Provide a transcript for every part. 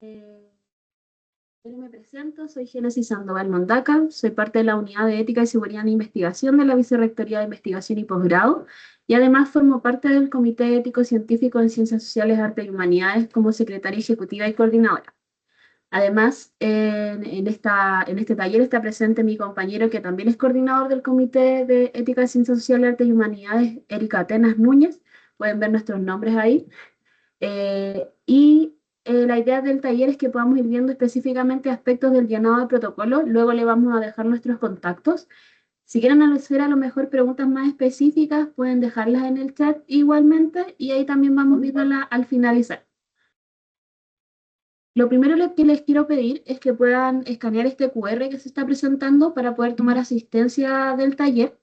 Bueno, me presento, soy Génesis Sandoval Mondaca, soy parte de la Unidad de Ética y Seguridad en Investigación de la Vicerrectoría de Investigación y Posgrado, y además formo parte del Comité Ético Científico en Ciencias Sociales, Artes y Humanidades como secretaria ejecutiva y coordinadora. Además, en este taller está presente mi compañero que también es coordinador del Comité de Ética, Ciencias Sociales, Artes y Humanidades, Erika Atenas Núñez. Pueden ver nuestros nombres ahí. La idea del taller es que podamos ir viendo específicamente aspectos del llenado de protocolo. Luego le vamos a dejar nuestros contactos. Si quieren hacer a lo mejor preguntas más específicas, pueden dejarlas en el chat igualmente y ahí también vamos viéndolas al finalizar. Lo primero que les quiero pedir es que puedan escanear este QR que se está presentando para poder tomar asistencia del taller.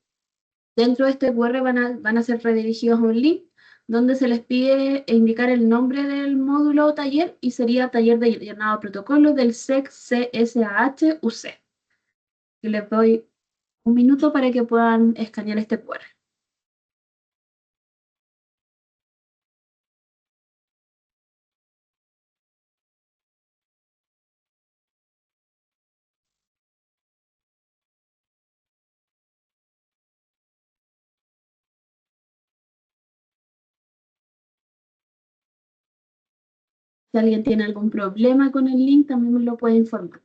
Dentro de este QR van a ser redirigidos a un link donde se les pide indicar el nombre del módulo o taller y sería taller de llenado de protocolo del SEC-CSAH-UC. Y les doy un minuto para que puedan escanear este QR. Si alguien tiene algún problema con el link, también me lo puede informar.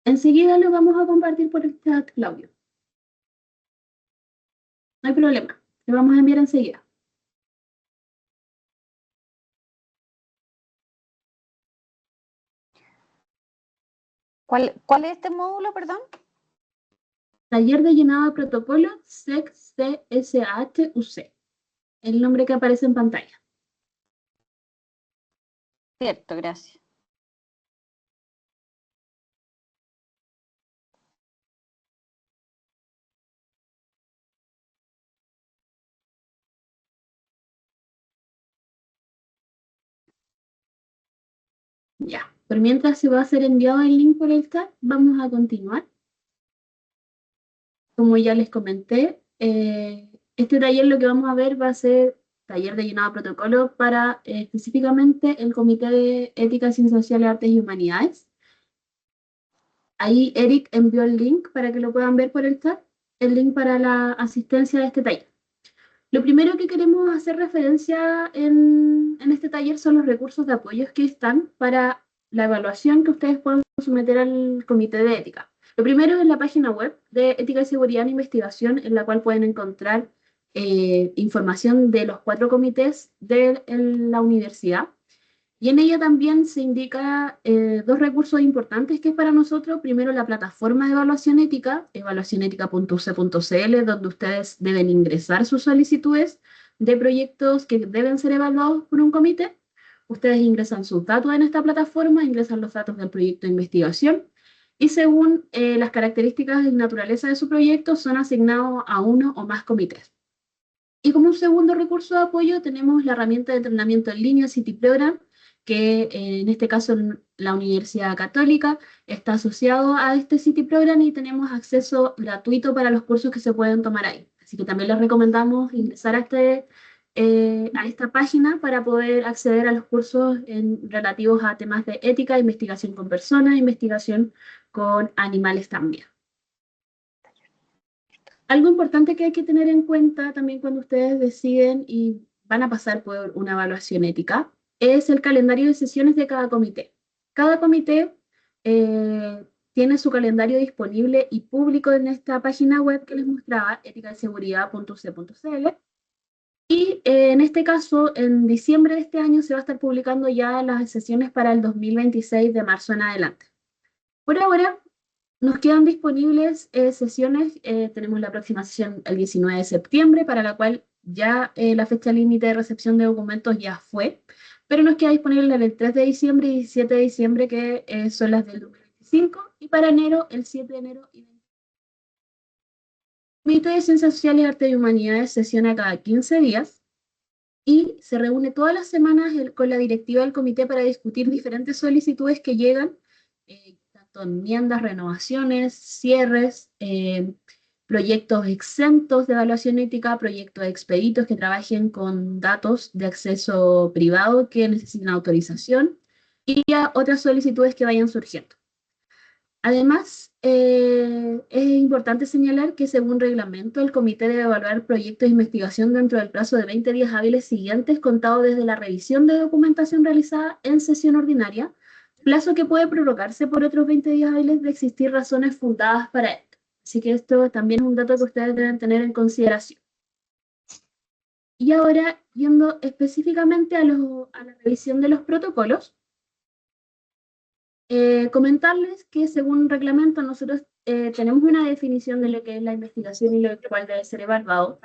Enseguida lo vamos a compartir por el chat, Claudio. No hay problema, lo vamos a enviar enseguida. ¿Cuál es este módulo, perdón? Taller de llenado de protocolo SEC-CSAH-UC. El nombre que aparece en pantalla. Cierto, gracias. Ya, por mientras se va a ser enviado el link por el chat, vamos a continuar. Como ya les comenté, este taller lo que vamos a ver va a ser taller de llenado de protocolo para específicamente el Comité de Ética, Ciencias Sociales, Artes y Humanidades. Ahí Eric envió el link para que lo puedan ver por el chat, el link para la asistencia de este taller. Lo primero que queremos hacer referencia en este taller son los recursos de apoyo que están para la evaluación que ustedes pueden someter al Comité de Ética. Lo primero es la página web de Ética y Seguridad en Investigación, en la cual pueden encontrar información de los 4 comités de la universidad. Y en ella también se indica 2 recursos importantes que es para nosotros. Primero, la plataforma de evaluación ética, evaluacionetica.uc.cl, donde ustedes deben ingresar sus solicitudes de proyectos que deben ser evaluados por un comité. Ustedes ingresan sus datos en esta plataforma, ingresan los datos del proyecto de investigación y según las características y naturaleza de su proyecto son asignados a uno o más comités. Y como un segundo recurso de apoyo tenemos la herramienta de entrenamiento en línea City Program, que en este caso la Universidad Católica está asociado a este City Program y tenemos acceso gratuito para los cursos que se pueden tomar ahí. Así que también les recomendamos ingresar a esta página para poder acceder a los cursos relativos a temas de ética, investigación con personas, investigación con animales también. Algo importante que hay que tener en cuenta también cuando ustedes deciden y van a pasar por una evaluación ética es el calendario de sesiones de cada comité. Cada comité tiene su calendario disponible y público en esta página web que les mostraba, eticadeseguridad.uc.cl. Y en este caso, en diciembre de este año se va a estar publicando ya las sesiones para el 2026 de marzo en adelante. Por ahora, nos quedan disponibles sesiones, tenemos la próxima sesión el 19 de septiembre, para la cual ya la fecha límite de recepción de documentos ya fue, pero nos queda disponible el 3 de diciembre y 17 de diciembre, que son las del 2026. 2025 y para enero el 7 de enero y 20. El Comité de Ciencias Sociales, Arte y Humanidades sesiona cada 15 días y se reúne todas las semanas con la directiva del comité para discutir diferentes solicitudes que llegan, tanto enmiendas, renovaciones, cierres, proyectos exentos de evaluación ética, proyectos expeditos que trabajen con datos de acceso privado que necesiten autorización y a otras solicitudes que vayan surgiendo. Además, es importante señalar que según reglamento, el comité debe evaluar proyectos de investigación dentro del plazo de 20 días hábiles siguientes, contado desde la revisión de documentación realizada en sesión ordinaria, plazo que puede prorrogarse por otros 20 días hábiles de existir razones fundadas para esto. Así que esto también es un dato que ustedes deben tener en consideración. Y ahora, yendo específicamente a la revisión de los protocolos, comentarles que según reglamento nosotros tenemos una definición de lo que es la investigación y lo cual debe ser evaluado,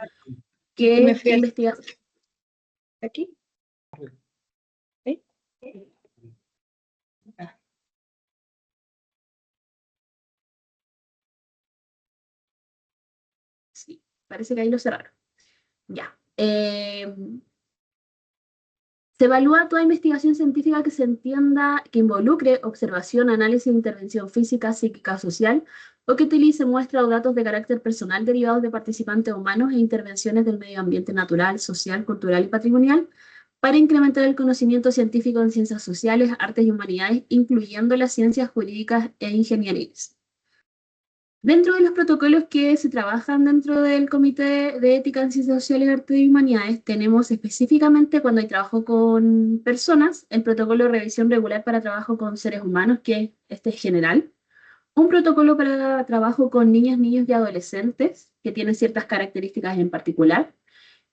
que es investigación. ¿Aquí? ¿Sí? Sí, parece que ahí lo cerraron. Ya. Se evalúa toda investigación científica que se entienda que involucre observación, análisis, intervención física, psíquica, social, o que utilice muestras o datos de carácter personal derivados de participantes humanos e intervenciones del medio ambiente natural, social, cultural y patrimonial, para incrementar el conocimiento científico en ciencias sociales, artes y humanidades, incluyendo las ciencias jurídicas e ingenieriles. Dentro de los protocolos que se trabajan dentro del Comité de Ética en Ciencias Sociales, Arte y Humanidades, tenemos específicamente cuando hay trabajo con personas, el protocolo de revisión regular para trabajo con seres humanos, que este es general, un protocolo para trabajo con niñas, niños y adolescentes, que tiene ciertas características en particular,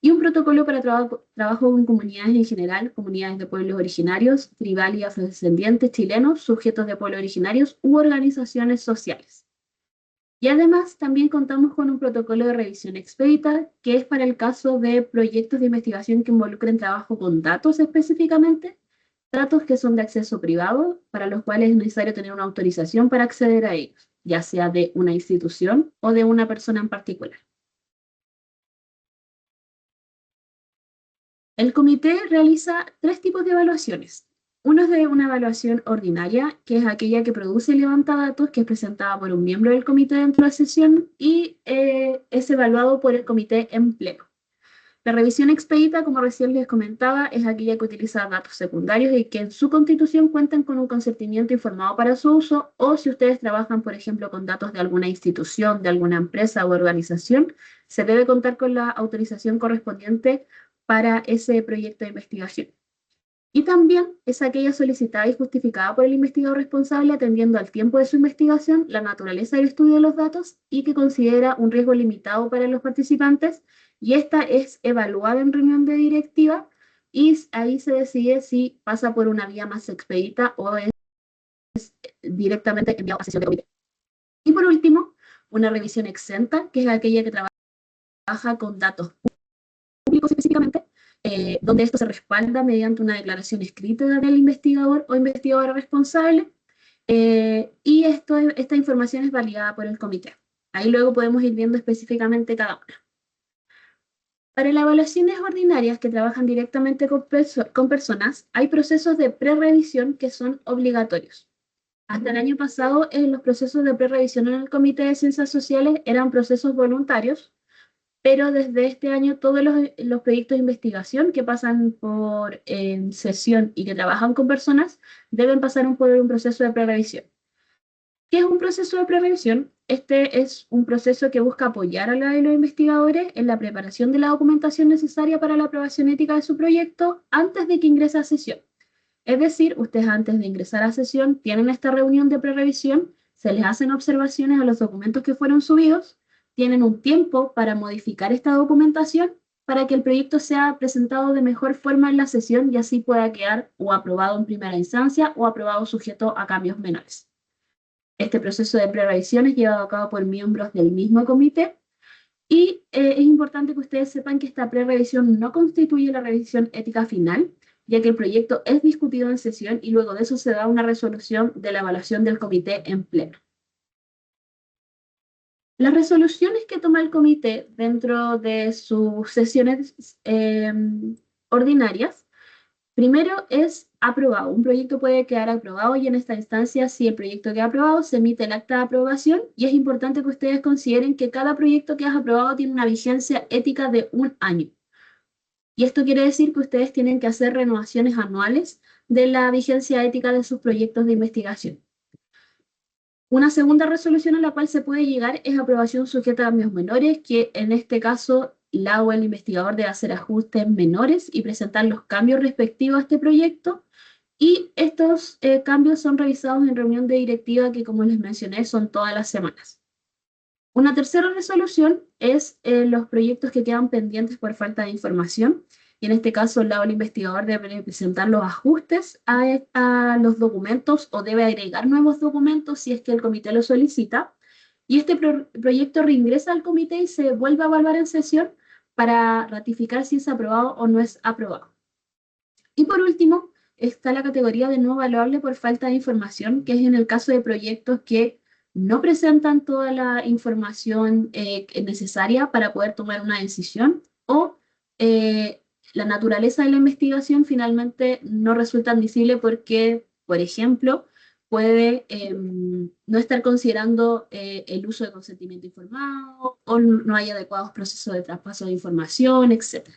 y un protocolo para trabajo con comunidades en general, comunidades de pueblos originarios, tribal y afrodescendientes chilenos, sujetos de pueblos originarios u organizaciones sociales. Y además también contamos con un protocolo de revisión expedita, que es para el caso de proyectos de investigación que involucren trabajo con datos específicamente, datos que son de acceso privado, para los cuales es necesario tener una autorización para acceder a ellos, ya sea de una institución o de una persona en particular. El comité realiza 3 tipos de evaluaciones. Uno es de una evaluación ordinaria, que es aquella que produce y levanta datos, que es presentada por un miembro del comité dentro de la sesión y es evaluado por el comité en pleno. La revisión expedita, como recién les comentaba, es aquella que utiliza datos secundarios y que en su constitución cuentan con un consentimiento informado para su uso, o si ustedes trabajan, por ejemplo, con datos de alguna institución, de alguna empresa u organización, se debe contar con la autorización correspondiente para ese proyecto de investigación. Y también es aquella solicitada y justificada por el investigador responsable atendiendo al tiempo de su investigación, la naturaleza del estudio de los datos y que considera un riesgo limitado para los participantes, y esta es evaluada en reunión de directiva y ahí se decide si pasa por una vía más expedita o es directamente enviado a sesión de comité. Y por último, una revisión exenta, que es aquella que trabaja con datos públicos específicamente, donde esto se respalda mediante una declaración escrita del investigador o investigadora responsable, y esta información es validada por el comité. Ahí luego podemos ir viendo específicamente cada una. Para las evaluaciones ordinarias que trabajan directamente con personas, hay procesos de prerevisión que son obligatorios. Hasta el año pasado, los procesos de prerevisión en el Comité de Ciencias Sociales eran procesos voluntarios, pero desde este año todos los proyectos de investigación que pasan por sesión y que trabajan con personas deben pasar por un proceso de prerevisión. ¿Qué es un proceso de prerevisión? Este es un proceso que busca apoyar a los investigadores en la preparación de la documentación necesaria para la aprobación ética de su proyecto antes de que ingrese a sesión. Es decir, ustedes antes de ingresar a sesión tienen esta reunión de prerevisión, se les hacen observaciones a los documentos que fueron subidos, tienen un tiempo para modificar esta documentación para que el proyecto sea presentado de mejor forma en la sesión y así pueda quedar o aprobado en primera instancia o aprobado sujeto a cambios menores. Este proceso de prerevisión es llevado a cabo por miembros del mismo comité y es importante que ustedes sepan que esta prerevisión no constituye la revisión ética final, ya que el proyecto es discutido en sesión y luego de eso se da una resolución de la evaluación del comité en pleno. Las resoluciones que toma el comité dentro de sus sesiones ordinarias, primero es aprobado. Un proyecto puede quedar aprobado y en esta instancia, si el proyecto queda aprobado, se emite el acta de aprobación y es importante que ustedes consideren que cada proyecto que es aprobado tiene una vigencia ética de 1 año. Y esto quiere decir que ustedes tienen que hacer renovaciones anuales de la vigencia ética de sus proyectos de investigación. Una segunda resolución a la cual se puede llegar es aprobación sujeta a cambios menores, que en este caso la o el investigador debe hacer ajustes menores y presentar los cambios respectivos a este proyecto. Y estos cambios son revisados en reunión de directiva que, como les mencioné, son todas las semanas. Una tercera resolución es los proyectos que quedan pendientes por falta de información. Y en este caso, el lado del investigador debe presentar los ajustes a los documentos o debe agregar nuevos documentos si es que el comité lo solicita. Y este proyecto reingresa al comité y se vuelve a evaluar en sesión para ratificar si es aprobado o no es aprobado. Y por último, está la categoría de no evaluable por falta de información, que es en el caso de proyectos que no presentan toda la información necesaria para poder tomar una decisión o la naturaleza de la investigación finalmente no resulta admisible porque, por ejemplo, puede no estar considerando el uso de consentimiento informado o no hay adecuados procesos de traspaso de información, etc.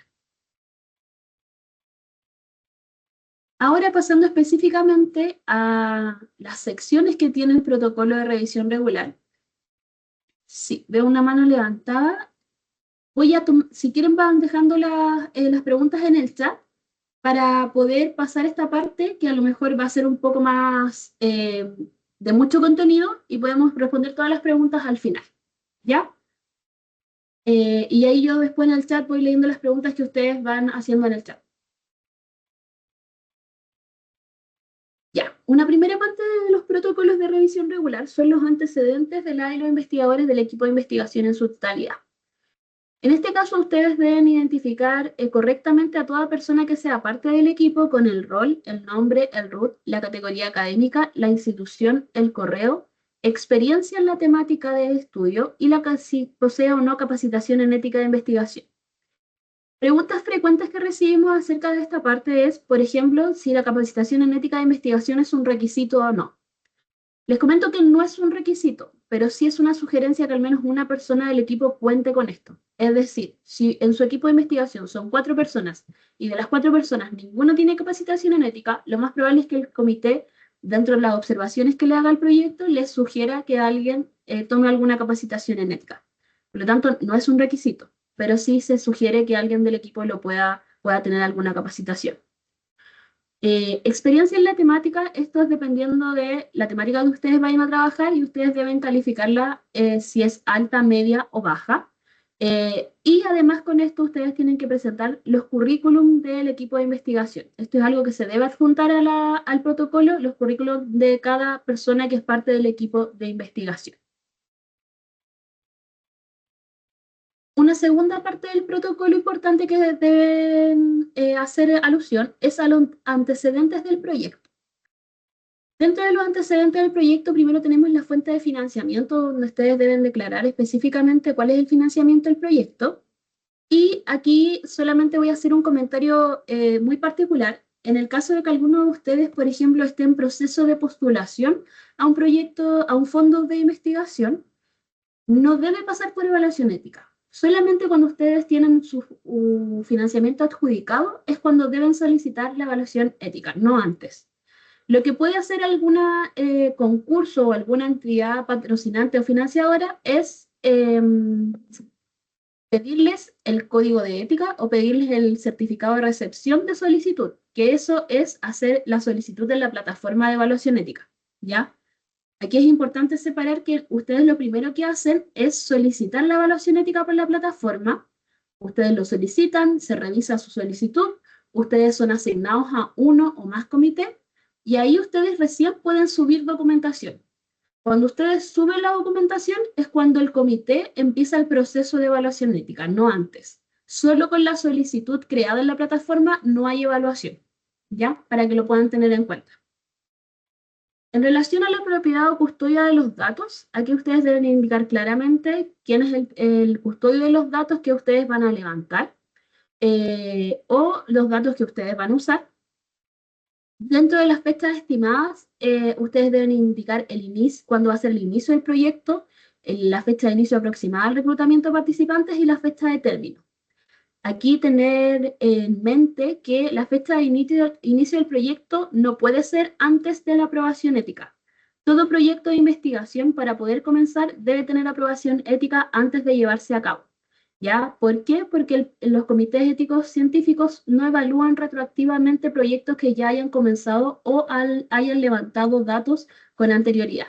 Ahora pasando específicamente a las secciones que tiene el protocolo de revisión regular. Sí, veo una mano levantada. Si quieren van dejando las preguntas en el chat para poder pasar esta parte que a lo mejor va a ser un poco más de mucho contenido y podemos responder todas las preguntas al final. ¿Ya? Y ahí yo después en el chat voy leyendo las preguntas que ustedes van haciendo en el chat. Ya, una primera parte de los protocolos de revisión regular son los antecedentes de la y los investigadores del equipo de investigación en su totalidad. En este caso, ustedes deben identificar correctamente a toda persona que sea parte del equipo con el rol, el nombre, el root, la categoría académica, la institución, el correo, experiencia en la temática de estudio y si posee o no capacitación en ética de investigación. Preguntas frecuentes que recibimos acerca de esta parte es, por ejemplo, si la capacitación en ética de investigación es un requisito o no. Les comento que no es un requisito, pero sí es una sugerencia que al menos una persona del equipo cuente con esto. Es decir, si en su equipo de investigación son 4 personas y de las 4 personas ninguno tiene capacitación en ética, lo más probable es que el comité, dentro de las observaciones que le haga al proyecto, les sugiera que alguien tome alguna capacitación en ética. Por lo tanto, no es un requisito, pero sí se sugiere que alguien del equipo pueda tener alguna capacitación. Experiencia en la temática, esto es dependiendo de la temática que ustedes vayan a trabajar y ustedes deben calificarla si es alta, media o baja. Y además con esto ustedes tienen que presentar los currículum del equipo de investigación. Esto es algo que se debe adjuntar al protocolo, los currículum de cada persona que es parte del equipo de investigación. Una segunda parte del protocolo importante que deben hacer alusión es a los antecedentes del proyecto. Dentro de los antecedentes del proyecto, primero tenemos la fuente de financiamiento, donde ustedes deben declarar específicamente cuál es el financiamiento del proyecto. Y aquí solamente voy a hacer un comentario muy particular. En el caso de que alguno de ustedes, por ejemplo, esté en proceso de postulación a un proyecto, a un fondo de investigación, no debe pasar por evaluación ética. Solamente cuando ustedes tienen su financiamiento adjudicado es cuando deben solicitar la evaluación ética, no antes. Lo que puede hacer alguna concurso o alguna entidad patrocinante o financiadora es pedirles el código de ética o pedirles el certificado de recepción de solicitud, que eso es hacer la solicitud en la plataforma de evaluación ética, ¿ya? Aquí es importante separar que ustedes lo primero que hacen es solicitar la evaluación ética por la plataforma. Ustedes lo solicitan, se revisa su solicitud, ustedes son asignados a uno o más comités y ahí ustedes recién pueden subir documentación. Cuando ustedes suben la documentación es cuando el comité empieza el proceso de evaluación ética, no antes. Solo con la solicitud creada en la plataforma no hay evaluación. ¿ya? Para que lo puedan tener en cuenta. En relación a la propiedad o custodia de los datos, aquí ustedes deben indicar claramente quién es el custodio de los datos que ustedes van a levantar o los datos que ustedes van a usar. Dentro de las fechas estimadas, ustedes deben indicar el inicio, cuándo va a ser el inicio del proyecto, la fecha de inicio aproximada del reclutamiento de participantes y la fecha de término. Aquí tener en mente que la fecha de inicio del proyecto no puede ser antes de la aprobación ética. Todo proyecto de investigación para poder comenzar debe tener aprobación ética antes de llevarse a cabo. ¿Ya? ¿Por qué? Porque los comités éticos científicos no evalúan retroactivamente proyectos que ya hayan comenzado o hayan levantado datos con anterioridad.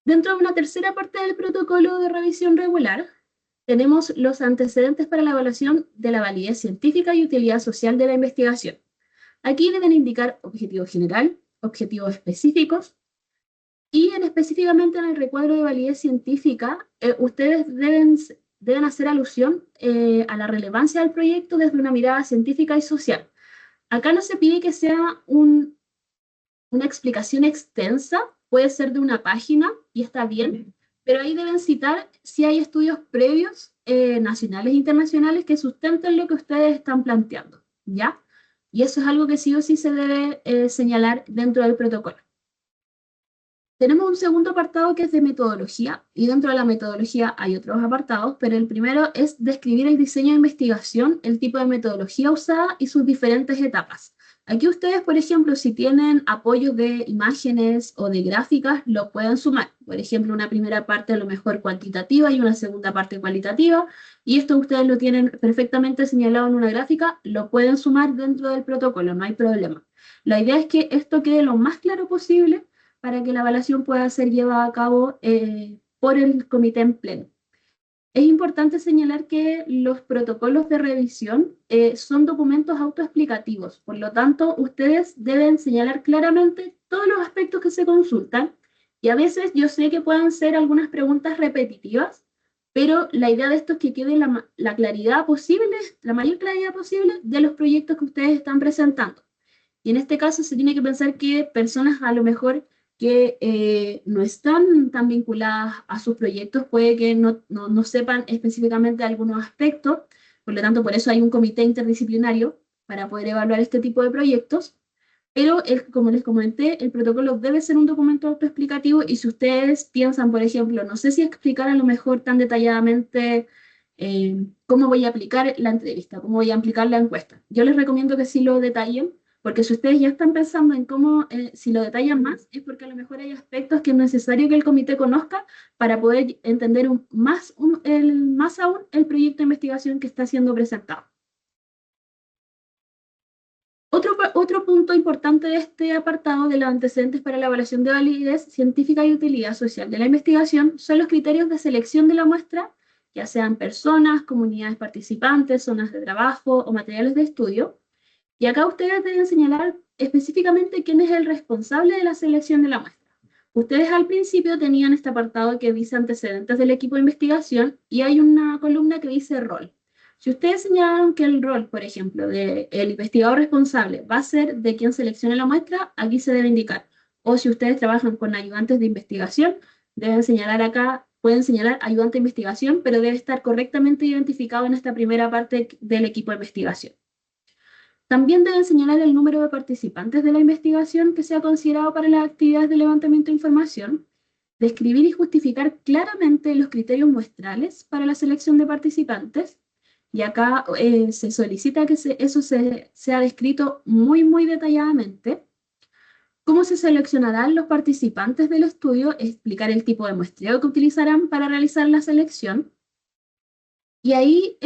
Dentro de una tercera parte del protocolo de revisión regular, tenemos los antecedentes para la evaluación de la validez científica y utilidad social de la investigación. Aquí deben indicar objetivo general, objetivos específicos, y específicamente en el recuadro de validez científica, ustedes deben hacer alusión a la relevancia del proyecto desde una mirada científica y social. Acá no se pide que sea una explicación extensa, puede ser de una página y está bien, pero ahí deben citar si hay estudios previos, nacionales e internacionales, que sustenten lo que ustedes están planteando, ¿ya? Y eso es algo que sí o sí se debe señalar dentro del protocolo. Tenemos un segundo apartado que es de metodología, y dentro de la metodología hay otros apartados, pero el primero es describir el diseño de investigación, el tipo de metodología usada y sus diferentes etapas. Aquí ustedes, por ejemplo, si tienen apoyo de imágenes o de gráficas, lo pueden sumar. Por ejemplo, una primera parte a lo mejor cuantitativa y una segunda parte cualitativa, y esto ustedes lo tienen perfectamente señalado en una gráfica, lo pueden sumar dentro del protocolo, no hay problema. La idea es que esto quede lo más claro posible para que la evaluación pueda ser llevada a cabo por el comité en pleno. Es importante señalar que los protocolos de revisión son documentos autoexplicativos, por lo tanto, ustedes deben señalar claramente todos los aspectos que se consultan, y a veces yo sé que pueden ser algunas preguntas repetitivas, pero la idea de esto es que quede la claridad posible, la mayor claridad posible de los proyectos que ustedes están presentando. Y en este caso se tiene que pensar que personas a lo mejor que no están tan vinculadas a sus proyectos, puede que no sepan específicamente algunos aspectos, por lo tanto, por eso hay un comité interdisciplinario para poder evaluar este tipo de proyectos, pero como les comenté, el protocolo debe ser un documento autoexplicativo y si ustedes piensan, por ejemplo, no sé si explicar a lo mejor tan detalladamente cómo voy a aplicar la entrevista, cómo voy a aplicar la encuesta, yo les recomiendo que sí lo detallen porque si ustedes ya están pensando en cómo, si lo detallan más, es porque a lo mejor hay aspectos que es necesario que el comité conozca para poder entender más aún el proyecto de investigación que está siendo presentado. Otro punto importante de este apartado de los antecedentes para la evaluación de validez científica y utilidad social de la investigación son los criterios de selección de la muestra, ya sean personas, comunidades participantes, zonas de trabajo o materiales de estudio. Y acá ustedes deben señalar específicamente quién es el responsable de la selección de la muestra. Ustedes al principio tenían este apartado que dice antecedentes del equipo de investigación y hay una columna que dice rol. Si ustedes señalaron que el rol, por ejemplo, del investigador responsable va a ser de quien seleccione la muestra, aquí se debe indicar. O si ustedes trabajan con ayudantes de investigación, deben señalar acá, pueden señalar ayudante de investigación, pero debe estar correctamente identificado en esta primera parte del equipo de investigación. También deben señalar el número de participantes de la investigación que sea considerado para las actividades de levantamiento de información, describir y justificar claramente los criterios muestrales para la selección de participantes, y acá se solicita que eso sea descrito muy detalladamente. ¿Cómo se seleccionarán los participantes del estudio? Explicar el tipo de muestreo que utilizarán para realizar la selección. Y ahí,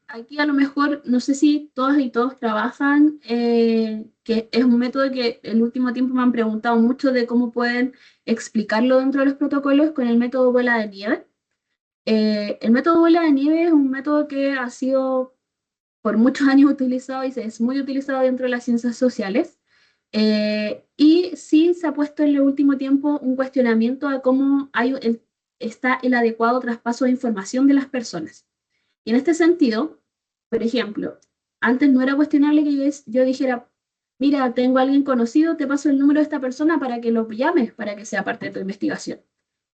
aquí a lo mejor, no sé si todas y todos trabajan, que es un método que el último tiempo me han preguntado mucho de cómo pueden explicarlo dentro de los protocolos con el método bola de nieve. El método bola de nieve es un método que ha sido por muchos años utilizado y es muy utilizado dentro de las ciencias sociales. Y sí se ha puesto en el último tiempo un cuestionamiento a cómo está el adecuado traspaso de información de las personas. Y en este sentido, Por ejemplo, antes no era cuestionable que yo dijera, mira, tengo a alguien conocido, te paso el número de esta persona para que lo llames, para que sea parte de tu investigación.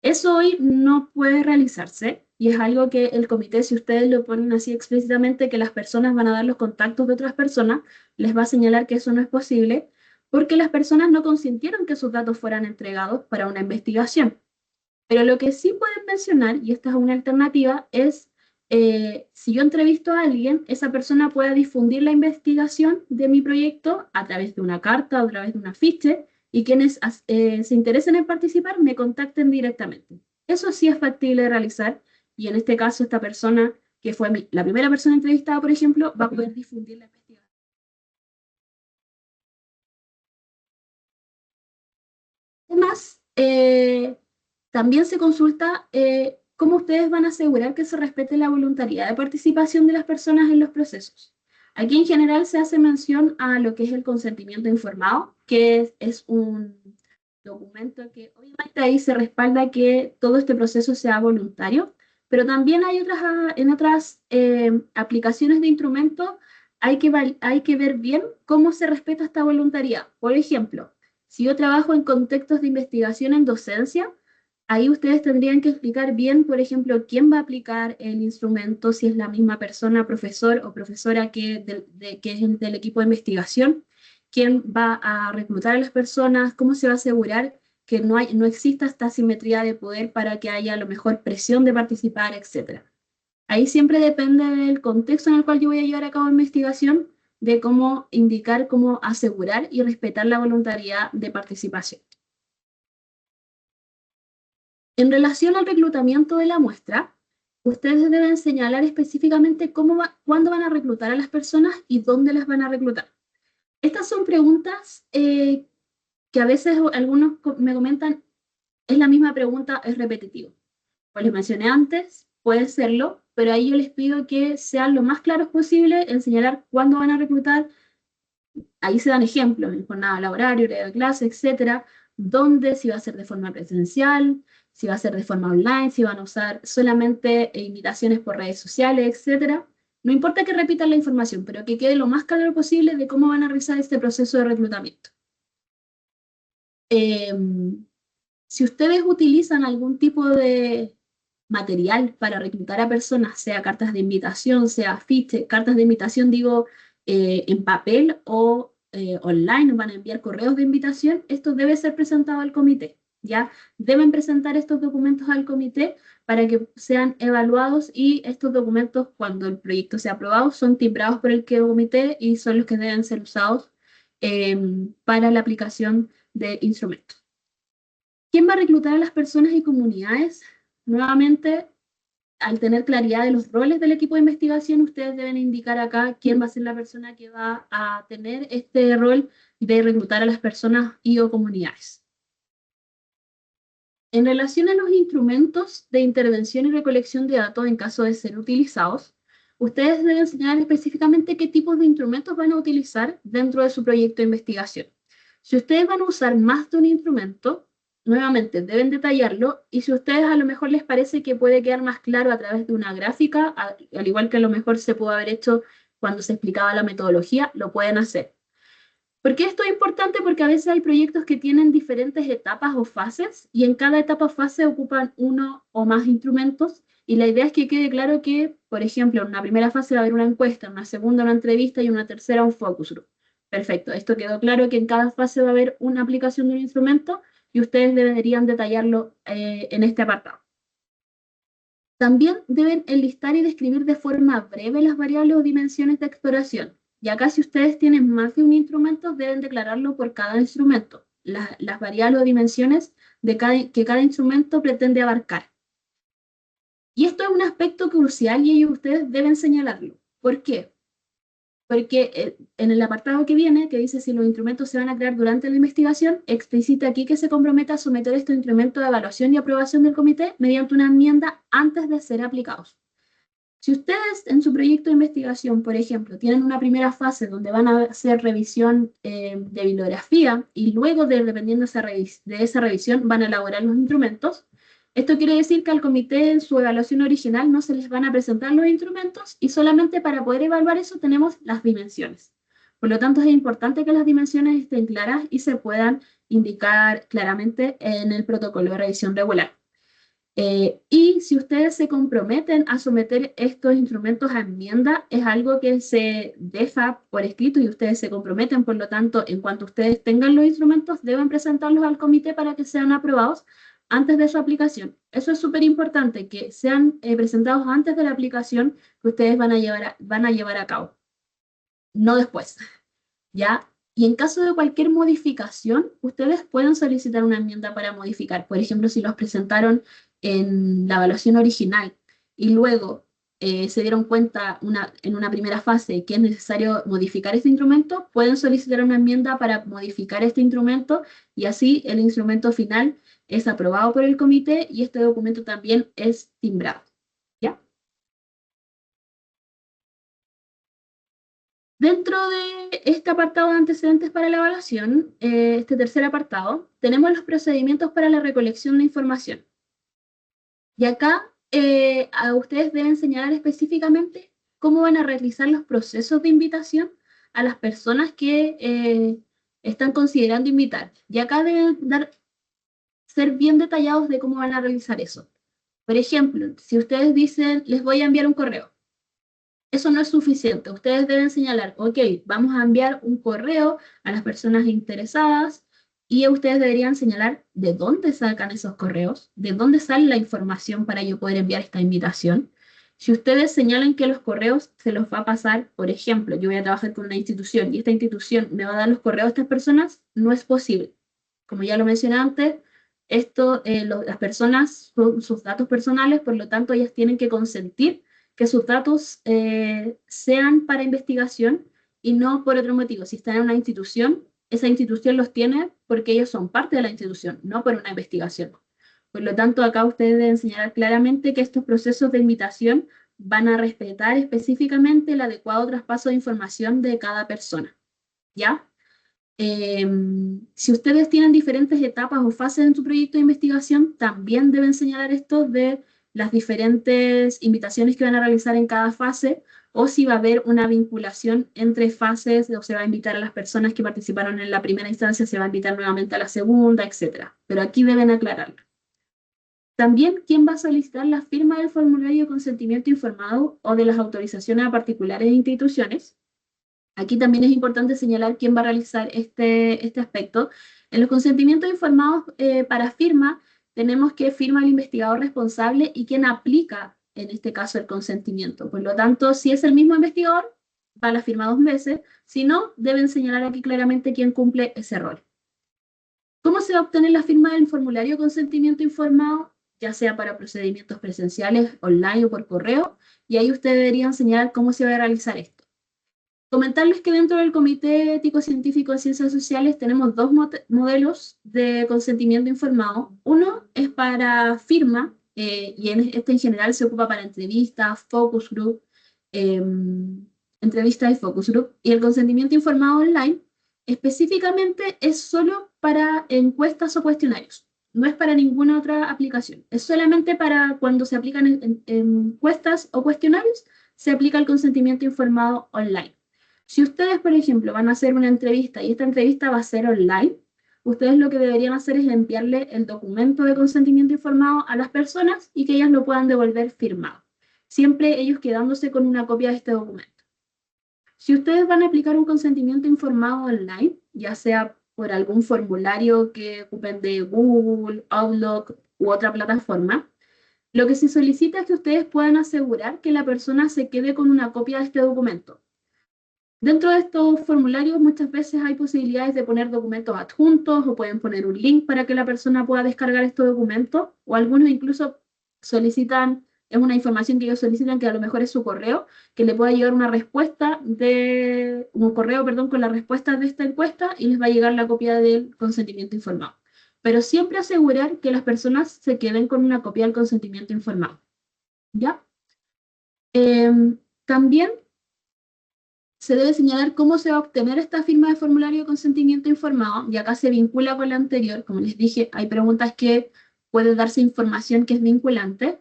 Eso hoy no puede realizarse y es algo que el comité, si ustedes lo ponen así explícitamente, que las personas van a dar los contactos de otras personas, les va a señalar que eso no es posible porque las personas no consintieron que sus datos fueran entregados para una investigación. Pero lo que sí pueden mencionar, y esta es una alternativa, es si yo entrevisto a alguien, esa persona pueda difundir la investigación de mi proyecto a través de una carta, a través de un afiche, y quienes se interesen en participar me contacten directamente. Eso sí es factible de realizar, y en este caso esta persona, que fue la primera persona entrevistada, por ejemplo, va a poder difundir la investigación. Además, también se consulta cómo ustedes van a asegurar que se respete la voluntariedad de participación de las personas en los procesos. Aquí en general se hace mención a lo que es el consentimiento informado, que es un documento que obviamente ahí se respalda que todo este proceso sea voluntario, pero también hay en otras aplicaciones de instrumentos hay que ver bien cómo se respeta esta voluntariedad. Por ejemplo, si yo trabajo en contextos de investigación en docencia, ahí ustedes tendrían que explicar bien, por ejemplo, quién va a aplicar el instrumento, si es la misma persona, profesor o profesora que es del equipo de investigación, quién va a reclutar a las personas, cómo se va a asegurar que no exista esta asimetría de poder para que haya a lo mejor presión de participar, etc. Ahí siempre depende del contexto en el cual yo voy a llevar a cabo investigación, de cómo indicar, cómo asegurar y respetar la voluntariedad de participación. En relación al reclutamiento de la muestra, ustedes deben señalar específicamente cuándo van a reclutar a las personas y dónde las van a reclutar. Estas son preguntas que a veces algunos me comentan, es la misma pregunta, es repetitivo. Como les mencioné antes, puede serlo, pero ahí yo les pido que sean lo más claros posible en señalar cuándo van a reclutar. Ahí se dan ejemplos, en jornada laboral, horario de clase, etcétera, dónde, si va a ser de forma presencial, si va a ser de forma online, si van a usar solamente invitaciones por redes sociales, etcétera. No importa que repitan la información, pero que quede lo más claro posible de cómo van a realizar este proceso de reclutamiento. Si ustedes utilizan algún tipo de material para reclutar a personas, sea cartas de invitación, sea afiche, cartas de invitación, digo, en papel o online, van a enviar correos de invitación, esto debe ser presentado al comité, ¿ya? Deben presentar estos documentos al comité para que sean evaluados y estos documentos, cuando el proyecto sea aprobado, son timbrados por el comité y son los que deben ser usados para la aplicación de instrumentos. ¿Quién va a reclutar a las personas y comunidades? Nuevamente, al tener claridad de los roles del equipo de investigación, ustedes deben indicar acá quién va a ser la persona que va a tener este rol de reclutar a las personas y o comunidades. En relación a los instrumentos de intervención y recolección de datos en caso de ser utilizados, ustedes deben señalar específicamente qué tipos de instrumentos van a utilizar dentro de su proyecto de investigación. Si ustedes van a usar más de un instrumento, nuevamente deben detallarlo, y si a ustedes a lo mejor les parece que puede quedar más claro a través de una gráfica, al igual que a lo mejor se pudo haber hecho cuando se explicaba la metodología, lo pueden hacer. ¿Por qué esto es importante? Porque a veces hay proyectos que tienen diferentes etapas o fases, y en cada etapa o fase ocupan uno o más instrumentos, y la idea es que quede claro que, por ejemplo, en una primera fase va a haber una encuesta, en una segunda una entrevista y en una tercera un focus group. Perfecto, esto quedó claro que en cada fase va a haber una aplicación de un instrumento y ustedes deberían detallarlo en este apartado. También deben enlistar y describir de forma breve las variables o dimensiones de exploración. Y acá, si ustedes tienen más de un instrumento, deben declararlo por cada instrumento, las variables o dimensiones que cada instrumento pretende abarcar. Y esto es un aspecto crucial y ellos ustedes deben señalarlo. ¿Por qué? Porque en el apartado que viene, que dice si los instrumentos se van a crear durante la investigación, explicita aquí que se compromete a someter estos instrumentos de evaluación y aprobación del comité mediante una enmienda antes de ser aplicados. Si ustedes en su proyecto de investigación, por ejemplo, tienen una primera fase donde van a hacer revisión de bibliografía y luego, dependiendo de esa revisión, van a elaborar los instrumentos, Esto quiere decir que al comité en su evaluación original no se les van a presentar los instrumentos y solamente para poder evaluar eso tenemos las dimensiones. Por lo tanto, es importante que las dimensiones estén claras y se puedan indicar claramente en el protocolo de revisión regular. Y si ustedes se comprometen a someter estos instrumentos a enmienda, es algo que se deja por escrito y ustedes se comprometen, por lo tanto, en cuanto ustedes tengan los instrumentos, deben presentarlos al comité para que sean aprobados antes de su aplicación. Eso es súper importante, que sean presentados antes de la aplicación que ustedes van a llevar a cabo, no después, ¿ya? Y en caso de cualquier modificación, ustedes pueden solicitar una enmienda para modificar. Por ejemplo, si los presentaron en la evaluación original y luego se dieron cuenta en una primera fase que es necesario modificar este instrumento, pueden solicitar una enmienda para modificar este instrumento y así el instrumento final es aprobado por el comité y este documento también es timbrado. ¿Ya? Dentro de este apartado de antecedentes para la evaluación, este tercer apartado, tenemos los procedimientos para la recolección de información. Y acá a ustedes deben señalar específicamente cómo van a realizar los procesos de invitación a las personas que están considerando invitar. Y acá deben ser bien detallados de cómo van a realizar eso. Por ejemplo, si ustedes dicen, les voy a enviar un correo, eso no es suficiente. Ustedes deben señalar, ok, vamos a enviar un correo a las personas interesadas y ustedes deberían señalar de dónde sacan esos correos, de dónde sale la información para yo poder enviar esta invitación. Si ustedes señalan que los correos se los va a pasar, por ejemplo, yo voy a trabajar con una institución y esta institución me va a dar los correos a estas personas, no es posible. Como ya lo mencioné antes, las personas son sus datos personales, por lo tanto ellas tienen que consentir que sus datos sean para investigación y no por otro motivo. Si están en una institución, esa institución los tiene porque ellos son parte de la institución, no por una investigación. Por lo tanto, acá ustedes deben señalar claramente que estos procesos de invitación van a respetar específicamente el adecuado traspaso de información de cada persona. ¿Ya? Si ustedes tienen diferentes etapas o fases en su proyecto de investigación, también deben señalar esto de las diferentes invitaciones que van a realizar en cada fase, o si va a haber una vinculación entre fases, o se va a invitar a las personas que participaron en la primera instancia, se va a invitar nuevamente a la segunda, etc. Pero aquí deben aclararlo. También, ¿quién va a solicitar la firma del formulario de consentimiento informado o de las autorizaciones a particulares e instituciones? Aquí también es importante señalar quién va a realizar este aspecto. En los consentimientos informados para firma, tenemos que firma el investigador responsable y quien aplica, en este caso, el consentimiento. Por lo tanto, si es el mismo investigador, va a la firma 2 veces. Si no, deben señalar aquí claramente quién cumple ese rol. ¿Cómo se va a obtener la firma del formulario de consentimiento informado? Ya sea para procedimientos presenciales, online o por correo. Y ahí ustedes deberían señalar cómo se va a realizar esto. Comentarles que dentro del Comité Ético Científico de Ciencias Sociales tenemos dos modelos de consentimiento informado. Uno es para firma, y este en general se ocupa para entrevistas, focus group, entrevistas y focus group. Y el consentimiento informado online específicamente es solo para encuestas o cuestionarios. No es para ninguna otra aplicación. Es solamente para cuando se aplican encuestas o cuestionarios, se aplica el consentimiento informado online. Si ustedes, por ejemplo, van a hacer una entrevista y esta entrevista va a ser online, ustedes lo que deberían hacer es enviarle el documento de consentimiento informado a las personas y que ellas lo puedan devolver firmado, siempre ellos quedándose con una copia de este documento. Si ustedes van a aplicar un consentimiento informado online, ya sea por algún formulario que ocupen de Google, Outlook u otra plataforma, lo que se solicita es que ustedes puedan asegurar que la persona se quede con una copia de este documento. Dentro de estos formularios muchas veces hay posibilidades de poner documentos adjuntos o pueden poner un link para que la persona pueda descargar estos documentos o algunos incluso solicitan, es una información que ellos solicitan que a lo mejor es su correo, que le pueda llegar un correo, perdón, con la respuesta de esta encuesta y les va a llegar la copia del consentimiento informado. Pero siempre asegurar que las personas se queden con una copia del consentimiento informado. ¿Ya? También se debe señalar cómo se va a obtener esta firma de formulario de consentimiento informado, y acá se vincula con la anterior. Como les dije, hay preguntas que puede darse información que es vinculante.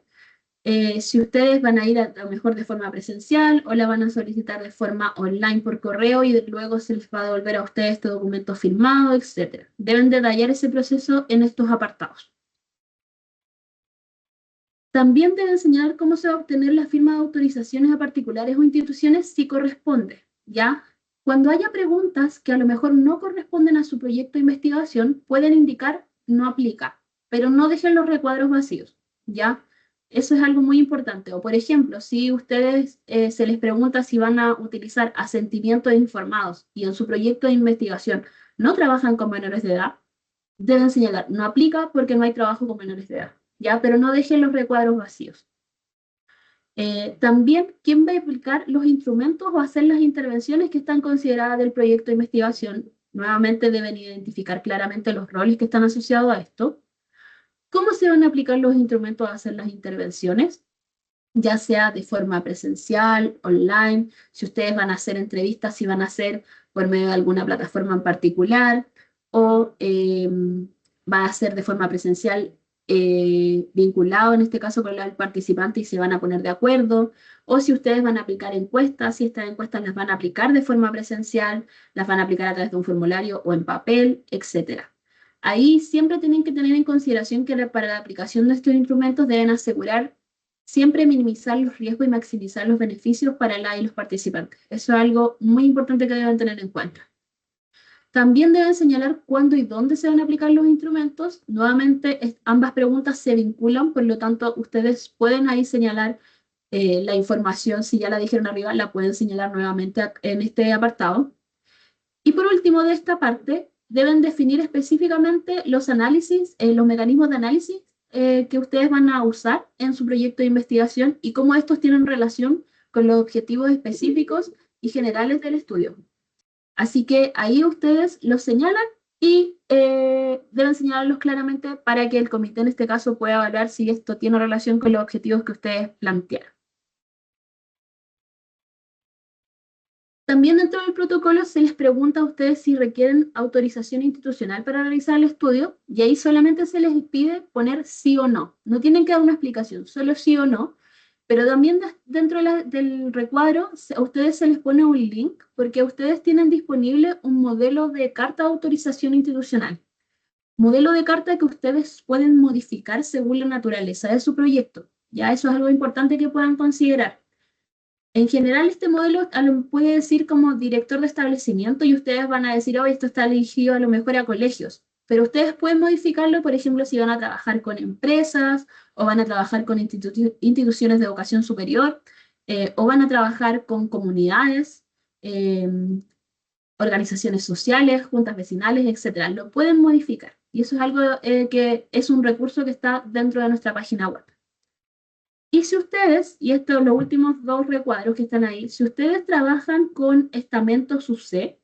Si ustedes van a ir a lo mejor de forma presencial o la van a solicitar de forma online por correo y luego se les va a devolver a ustedes este documento firmado, etc. Deben detallar ese proceso en estos apartados. También deben señalar cómo se va a obtener la firma de autorizaciones a particulares o instituciones si corresponde, ¿ya? Cuando haya preguntas que a lo mejor no corresponden a su proyecto de investigación, pueden indicar no aplica, pero no dejen los recuadros vacíos, ¿ya? Eso es algo muy importante. O por ejemplo, si ustedes se les pregunta si van a utilizar asentimientos informados y en su proyecto de investigación no trabajan con menores de edad, deben señalar no aplica porque no hay trabajo con menores de edad, ¿ya? Pero no dejen los recuadros vacíos. También, ¿quién va a aplicar los instrumentos o hacer las intervenciones que están consideradas del proyecto de investigación? Nuevamente deben identificar claramente los roles que están asociados a esto. ¿Cómo se van a aplicar los instrumentos a hacer las intervenciones? Ya sea de forma presencial, online, si ustedes van a hacer entrevistas, si van a hacer por medio de alguna plataforma en particular, o va a ser de forma presencial vinculado en este caso con el participante y se van a poner de acuerdo, o si ustedes van a aplicar encuestas, si estas encuestas las van a aplicar de forma presencial, las van a aplicar a través de un formulario o en papel, etc. Ahí siempre tienen que tener en consideración que para la aplicación de estos instrumentos deben asegurar siempre minimizar los riesgos y maximizar los beneficios para la y los participantes. Eso es algo muy importante que deben tener en cuenta. También deben señalar cuándo y dónde se van a aplicar los instrumentos. Nuevamente, ambas preguntas se vinculan, por lo tanto, ustedes pueden ahí señalar la información, si ya la dijeron arriba, la pueden señalar nuevamente en este apartado. Y por último, de esta parte, deben definir específicamente los análisis, los mecanismos de análisis que ustedes van a usar en su proyecto de investigación y cómo estos tienen relación con los objetivos específicos y generales del estudio. Así que ahí ustedes los señalan y deben señalarlos claramente para que el comité en este caso pueda evaluar si esto tiene relación con los objetivos que ustedes plantearon. También dentro del protocolo se les pregunta a ustedes si requieren autorización institucional para realizar el estudio y ahí solamente se les pide poner sí o no. No tienen que dar una explicación, solo sí o no. Pero también dentro del recuadro a ustedes se les pone un link porque ustedes tienen disponible un modelo de carta de autorización institucional. Modelo de carta que ustedes pueden modificar según la naturaleza de su proyecto. Ya eso es algo importante que puedan considerar. En general, este modelo puede decir como director de establecimiento y ustedes van a decir, oh, esto está dirigido a lo mejor a colegios, pero ustedes pueden modificarlo, por ejemplo, si van a trabajar con empresas o van a trabajar con instituciones de educación superior o van a trabajar con comunidades, organizaciones sociales, juntas vecinales, etc. Lo pueden modificar y eso es algo que es un recurso que está dentro de nuestra página web. Y si ustedes, y estos los últimos dos recuadros que están ahí, si ustedes trabajan con estamentos UC,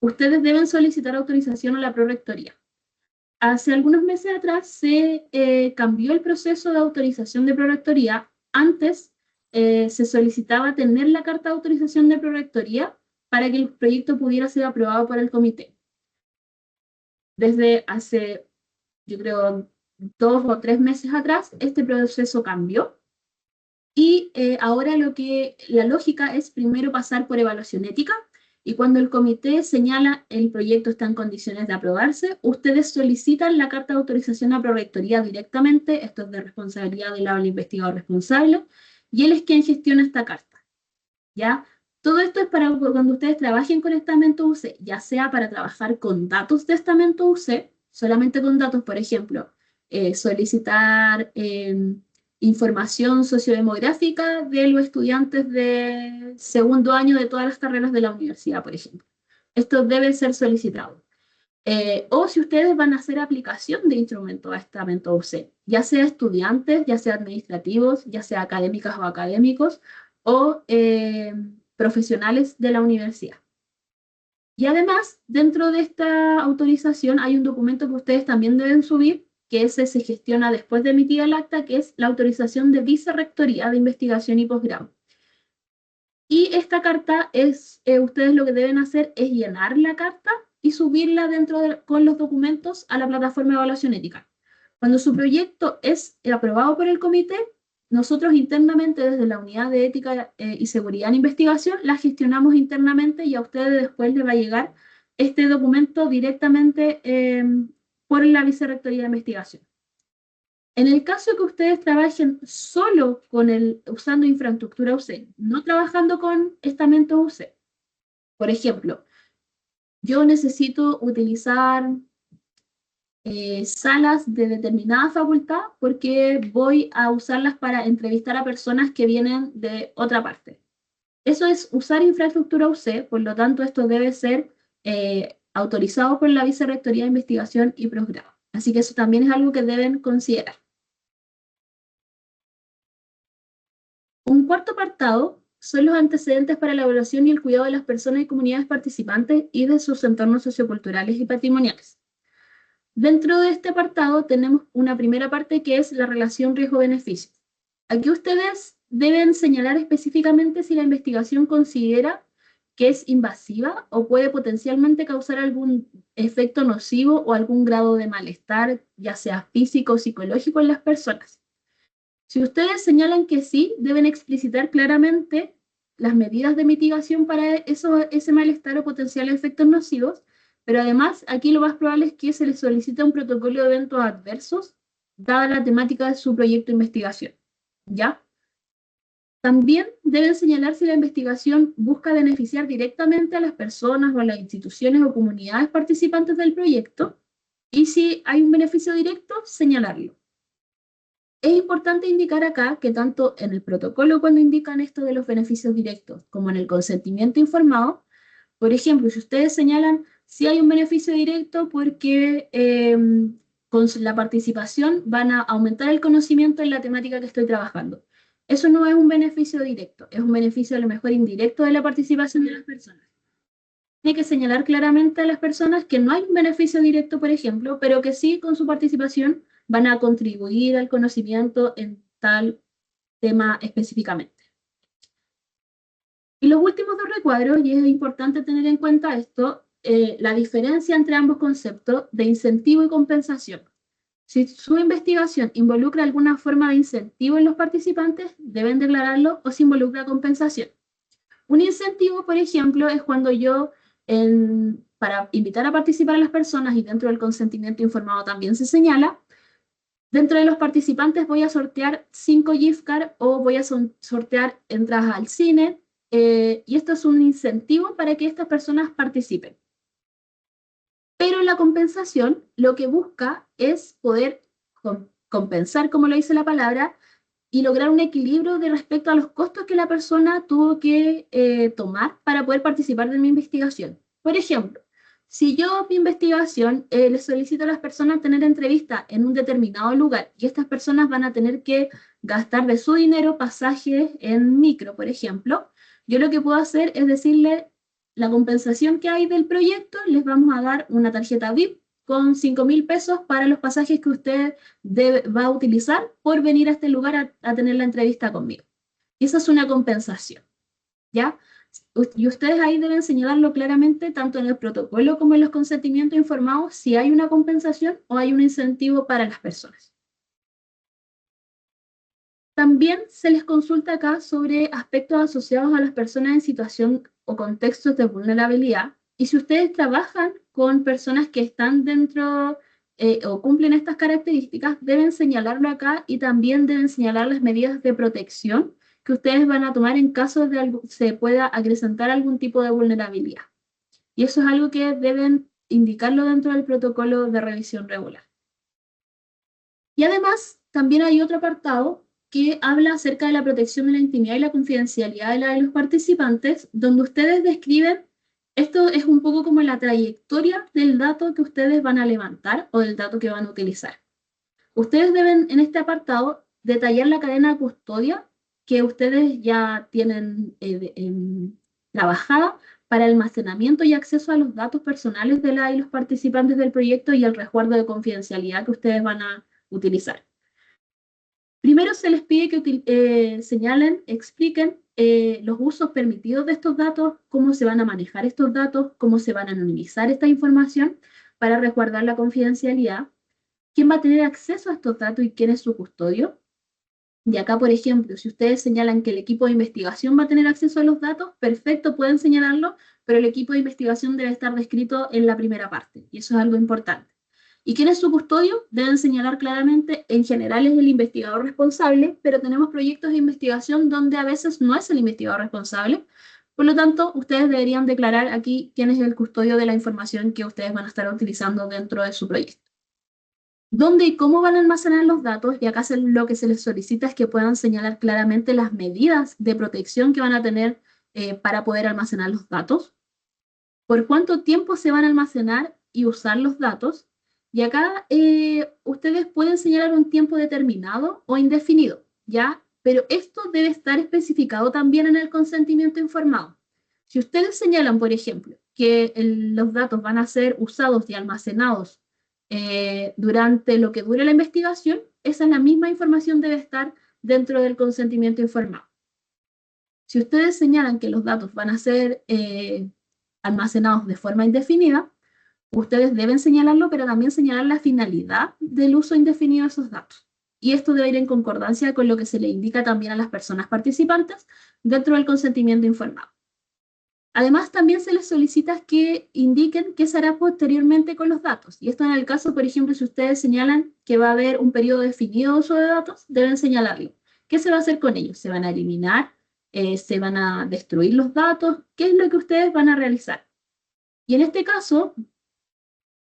ustedes deben solicitar autorización a la prorrectoría. Hace algunos meses atrás se cambió el proceso de autorización de prorrectoría. Antes se solicitaba tener la carta de autorización de prorrectoría para que el proyecto pudiera ser aprobado por el comité. Desde hace, yo creo, 2 o 3 meses atrás, este proceso cambió. Y ahora la lógica es primero pasar por evaluación ética y cuando el comité señala el proyecto está en condiciones de aprobarse, ustedes solicitan la carta de autorización a prorrectoría directamente, esto es de responsabilidad del investigador responsable, y él es quien gestiona esta carta. ¿Ya? Todo esto es para cuando ustedes trabajen con estamento UC, ya sea para trabajar con datos de estamento UC, solamente con datos, por ejemplo, solicitar información sociodemográfica de los estudiantes de segundo año de todas las carreras de la universidad, por ejemplo. Esto debe ser solicitado. O si ustedes van a hacer aplicación de instrumentos a estamento UC, ya sea estudiantes, ya sea administrativos, ya sea académicas o académicos, o profesionales de la universidad. Y además, dentro de esta autorización hay un documento que ustedes también deben subir, que ese se gestiona después de emitir el acta, que es la autorización de vicerrectoría de investigación y posgrado. Y esta carta ustedes lo que deben hacer es llenar la carta y subirla con los documentos a la plataforma de evaluación ética. Cuando su proyecto es aprobado por el comité, nosotros internamente desde la Unidad de Ética y Seguridad en Investigación la gestionamos internamente y a ustedes después les va a llegar este documento directamente por la Vicerrectoría de Investigación. En el caso que ustedes trabajen solo usando infraestructura UC, no trabajando con estamentos UC, por ejemplo, yo necesito utilizar salas de determinada facultad porque voy a usarlas para entrevistar a personas que vienen de otra parte. Eso es usar infraestructura UC, por lo tanto esto debe ser autorizado por la Vicerrectoría de Investigación y Posgrado. Así que eso también es algo que deben considerar. Un cuarto apartado son los antecedentes para la evaluación y el cuidado de las personas y comunidades participantes y de sus entornos socioculturales y patrimoniales. Dentro de este apartado tenemos una primera parte que es la relación riesgo-beneficio. Aquí ustedes deben señalar específicamente si la investigación considera que es invasiva o puede potencialmente causar algún efecto nocivo o algún grado de malestar, ya sea físico o psicológico en las personas. Si ustedes señalan que sí, deben explicitar claramente las medidas de mitigación para ese malestar o potenciales efectos nocivos, pero además aquí lo más probable es que se les solicite un protocolo de eventos adversos, dada la temática de su proyecto de investigación. ¿Ya? También deben señalar si la investigación busca beneficiar directamente a las personas o a las instituciones o comunidades participantes del proyecto, y si hay un beneficio directo, señalarlo. Es importante indicar acá que tanto en el protocolo cuando indican esto de los beneficios directos como en el consentimiento informado, por ejemplo, si ustedes señalan si hay un beneficio directo porque con la participación van a aumentar el conocimiento en la temática que estoy trabajando. Eso no es un beneficio directo, es un beneficio a lo mejor indirecto de la participación de las personas. Tiene que señalar claramente a las personas que no hay un beneficio directo, por ejemplo, pero que sí con su participación van a contribuir al conocimiento en tal tema específicamente. Y los últimos dos recuadros, y es importante tener en cuenta esto, la diferencia entre ambos conceptos de incentivo y compensación. Si su investigación involucra alguna forma de incentivo en los participantes, deben declararlo, o si involucra compensación. Un incentivo, por ejemplo, es cuando yo, para invitar a participar a las personas, y dentro del consentimiento informado también se señala, dentro de los participantes voy a sortear 5 gift cards o voy a sortear entradas al cine, y esto es un incentivo para que estas personas participen. Pero la compensación lo que busca es poder compensar, como lo dice la palabra, y lograr un equilibrio de respecto a los costos que la persona tuvo que tomar para poder participar de mi investigación. Por ejemplo, si yo mi investigación les solicito a las personas tener entrevista en un determinado lugar y estas personas van a tener que gastar de su dinero pasajes en micro, por ejemplo, yo lo que puedo hacer es decirle la compensación que hay del proyecto, les vamos a dar una tarjeta VIP con 5.000 pesos para los pasajes que usted va a utilizar por venir a este lugar a tener la entrevista conmigo. Y esa es una compensación, ¿ya? Y ustedes ahí deben señalarlo claramente, tanto en el protocolo como en los consentimientos informados, si hay una compensación o hay un incentivo para las personas. También se les consulta acá sobre aspectos asociados a las personas en situación o contextos de vulnerabilidad. Y si ustedes trabajan con personas que están dentro o cumplen estas características, deben señalarlo acá y también deben señalar las medidas de protección que ustedes van a tomar en caso de se pueda acrecentar algún tipo de vulnerabilidad. Y eso es algo que deben indicarlo dentro del protocolo de revisión regular. Y además, también hay otro apartado que habla acerca de la protección de la intimidad y la confidencialidad de los participantes, donde ustedes describen, esto es un poco como la trayectoria del dato que ustedes van a levantar o del dato que van a utilizar. Ustedes deben, en este apartado, detallar la cadena de custodia que ustedes ya tienen trabajada para el almacenamiento y acceso a los datos personales de los participantes del proyecto y el resguardo de confidencialidad que ustedes van a utilizar. Primero se les pide que señalen, expliquen los usos permitidos de estos datos, cómo se van a manejar estos datos, cómo se van a anonimizar esta información para resguardar la confidencialidad. quién va a tener acceso a estos datos y quién es su custodio. Y acá, por ejemplo, si ustedes señalan que el equipo de investigación va a tener acceso a los datos, perfecto, pueden señalarlo, pero el equipo de investigación debe estar descrito en la primera parte, y eso es algo importante. ¿Y quién es su custodio? Deben señalar claramente, en general es el investigador responsable, pero tenemos proyectos de investigación donde a veces no es el investigador responsable. Por lo tanto, ustedes deberían declarar aquí quién es el custodio de la información que ustedes van a estar utilizando dentro de su proyecto. ¿Dónde y cómo van a almacenar los datos? Y acá lo que se les solicita es que puedan señalar claramente las medidas de protección que van a tener para poder almacenar los datos, por cuánto tiempo se van a almacenar y usar los datos. Y acá ustedes pueden señalar un tiempo determinado o indefinido, ¿ya? Pero esto debe estar especificado también en el consentimiento informado. Si ustedes señalan, por ejemplo, que los datos van a ser usados y almacenados durante lo que dure la investigación, esa es la misma información debe estar dentro del consentimiento informado. Si ustedes señalan que los datos van a ser almacenados de forma indefinida, ustedes deben señalarlo, pero también señalar la finalidad del uso indefinido de esos datos. Y esto debe ir en concordancia con lo que se le indica también a las personas participantes dentro del consentimiento informado. Además, también se les solicita que indiquen qué se hará posteriormente con los datos. Y esto en el caso, por ejemplo, si ustedes señalan que va a haber un periodo definido de uso de datos, deben señalarlo. ¿Qué se va a hacer con ellos? ¿Se van a eliminar? ¿Se van a destruir los datos? ¿Qué es lo que ustedes van a realizar? Y en este caso,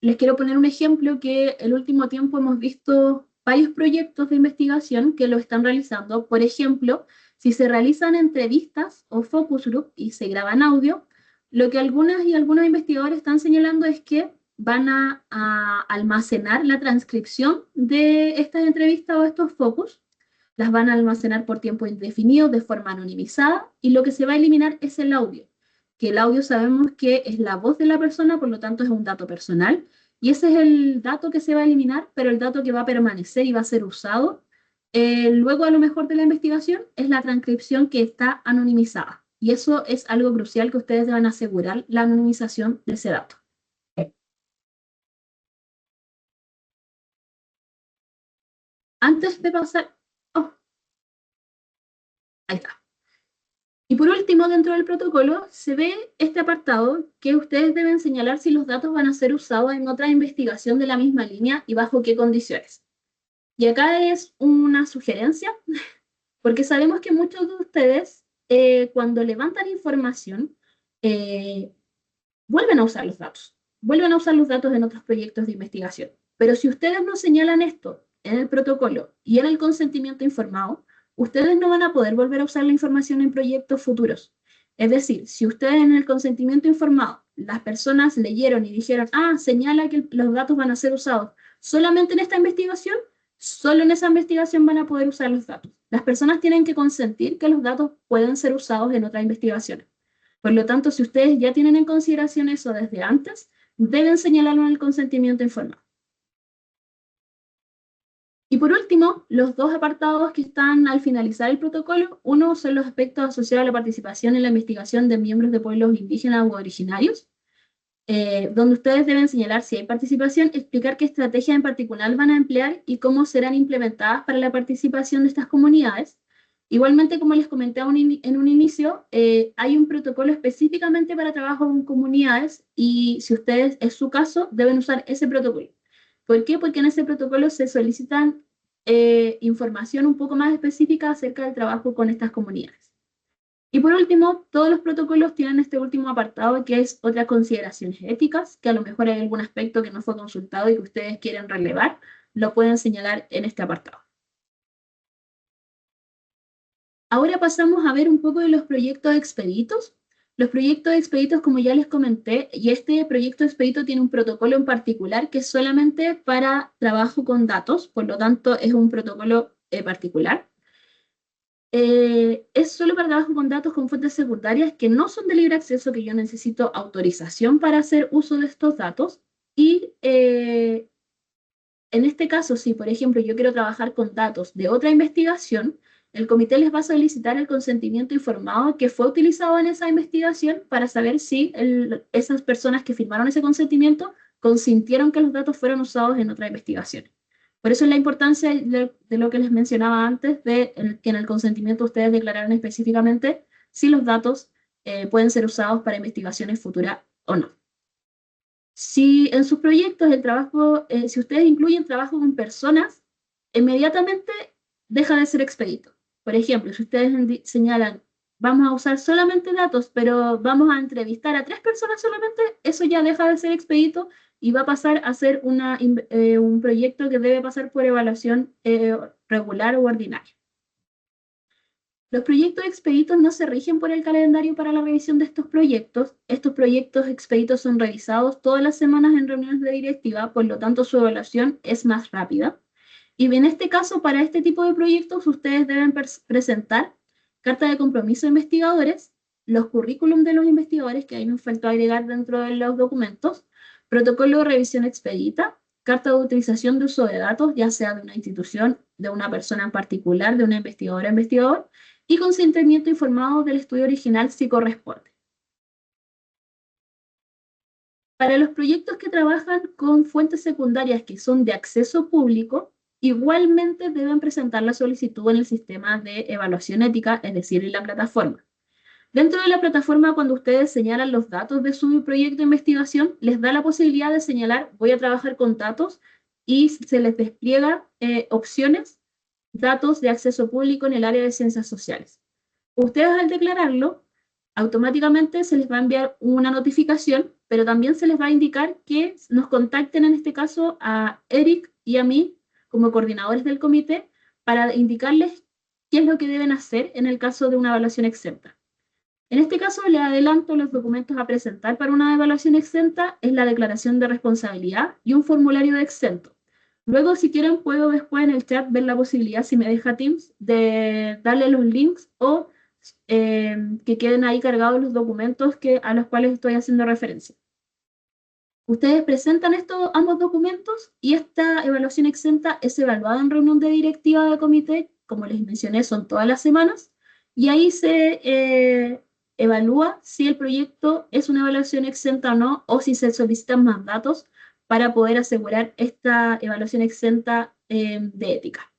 les quiero poner un ejemplo que el último tiempo hemos visto varios proyectos de investigación que lo están realizando. Por ejemplo, si se realizan entrevistas o focus group y se graban audio, lo que algunas y algunos investigadores están señalando es que van a almacenar la transcripción de estas entrevistas o estos focus, las van a almacenar por tiempo indefinido de forma anonimizada y lo que se va a eliminar es el audio, que el audio sabemos que es la voz de la persona, por lo tanto es un dato personal, y ese es el dato que se va a eliminar, pero el dato que va a permanecer y va a ser usado luego a lo mejor de la investigación es la transcripción que está anonimizada. Y eso es algo crucial que ustedes deben asegurar, la anonimización de ese dato. Antes de pasar... Oh, ahí está. Y por último, dentro del protocolo, se ve este apartado que ustedes deben señalar si los datos van a ser usados en otra investigación de la misma línea y bajo qué condiciones. Y acá es una sugerencia, porque sabemos que muchos de ustedes, cuando levantan información, vuelven a usar los datos. Vuelven a usar los datos en otros proyectos de investigación. Pero si ustedes no señalan esto en el protocolo y en el consentimiento informado, ustedes no van a poder volver a usar la información en proyectos futuros. Es decir, si ustedes en el consentimiento informado, las personas leyeron y dijeron, señala que los datos van a ser usados solamente en esta investigación, solo en esa investigación van a poder usar los datos. Las personas tienen que consentir que los datos pueden ser usados en otras investigaciones. Por lo tanto, si ustedes ya tienen en consideración eso desde antes, deben señalarlo en el consentimiento informado. Y por último, los dos apartados que están al finalizar el protocolo, uno son los aspectos asociados a la participación en la investigación de miembros de pueblos indígenas u originarios, donde ustedes deben señalar si hay participación, explicar qué estrategias en particular van a emplear y cómo serán implementadas para la participación de estas comunidades. Igualmente, como les comenté en un inicio, hay un protocolo específicamente para trabajo con comunidades y si ustedes, es su caso, deben usar ese protocolo. ¿Por qué? Porque en ese protocolo se solicitan información un poco más específica acerca del trabajo con estas comunidades. Y por último, todos los protocolos tienen este último apartado que es otras consideraciones éticas, que a lo mejor hay algún aspecto que no fue consultado y que ustedes quieren relevar, lo pueden señalar en este apartado. Ahora pasamos a ver un poco de los proyectos expeditos. Los proyectos expeditos, como ya les comenté, y este proyecto expedito tiene un protocolo en particular que es solamente para trabajo con datos, por lo tanto es un protocolo particular. Es solo para trabajo con datos con fuentes secundarias que no son de libre acceso, que yo necesito autorización para hacer uso de estos datos. Y en este caso, si por ejemplo yo quiero trabajar con datos de otra investigación, el comité les va a solicitar el consentimiento informado que fue utilizado en esa investigación para saber si esas personas que firmaron ese consentimiento consintieron que los datos fueron usados en otra investigación. Por eso es la importancia de lo que les mencionaba antes, que en el consentimiento ustedes declararan específicamente si los datos pueden ser usados para investigaciones futuras o no. Si en sus proyectos el trabajo, si ustedes incluyen trabajo con personas, inmediatamente deja de ser expedito. Por ejemplo, si ustedes señalan, vamos a usar solamente datos, pero vamos a entrevistar a 3 personas solamente, eso ya deja de ser expedito y va a pasar a ser un proyecto que debe pasar por evaluación regular o ordinaria. Los proyectos expeditos no se rigen por el calendario para la revisión de estos proyectos. Estos proyectos expeditos son revisados todas las semanas en reuniones de directiva, por lo tanto su evaluación es más rápida. Y en este caso, para este tipo de proyectos, ustedes deben presentar carta de compromiso de investigadores, los currículum de los investigadores, que ahí nos faltó agregar dentro de los documentos, protocolo de revisión expedita, carta de utilización de uso de datos, ya sea de una institución, de una persona en particular, de una investigadora o investigador, y consentimiento informado del estudio original si corresponde. Para los proyectos que trabajan con fuentes secundarias que son de acceso público, igualmente deben presentar la solicitud en el sistema de evaluación ética, es decir, en la plataforma. Dentro de la plataforma, cuando ustedes señalan los datos de su proyecto de investigación, les da la posibilidad de señalar, voy a trabajar con datos, y se les despliega opciones, datos de acceso público en el área de ciencias sociales. Ustedes al declararlo, automáticamente se les va a enviar una notificación, pero también se les va a indicar que nos contacten en este caso a Eric y a mí como coordinadores del comité para indicarles qué es lo que deben hacer en el caso de una evaluación exenta. En este caso, les adelanto los documentos a presentar para una evaluación exenta, es la declaración de responsabilidad y un formulario de exento. Luego, si quieren, puedo después en el chat ver la posibilidad, si me deja Teams, de darle los links o que queden ahí cargados los documentos a los cuales estoy haciendo referencia. Ustedes presentan ambos documentos y esta evaluación exenta es evaluada en reunión de directiva de comité, como les mencioné, son todas las semanas, y ahí se evalúa si el proyecto es una evaluación exenta o no, o si se solicitan más datos para poder asegurar esta evaluación exenta de ética.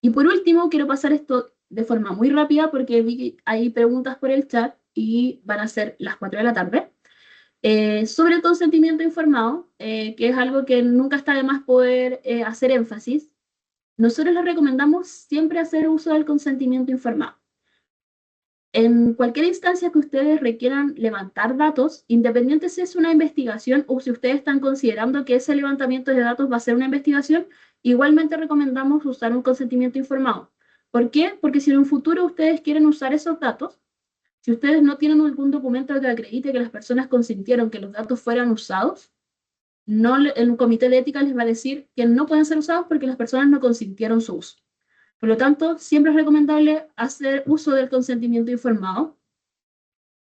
Y por último, quiero pasar esto de forma muy rápida porque vi que hay preguntas por el chat y van a ser las 4 de la tarde. Sobre el consentimiento informado, que es algo que nunca está de más poder hacer énfasis. Nosotros les recomendamos siempre hacer uso del consentimiento informado. En cualquier instancia que ustedes requieran levantar datos, independiente si es una investigación o si ustedes están considerando que ese levantamiento de datos va a ser una investigación, igualmente recomendamos usar un consentimiento informado. ¿Por qué? Porque si en un futuro ustedes quieren usar esos datos, si ustedes no tienen algún documento que acredite que las personas consintieron que los datos fueran usados, el comité de ética les va a decir que no pueden ser usados porque las personas no consintieron su uso. Por lo tanto, siempre es recomendable hacer uso del consentimiento informado.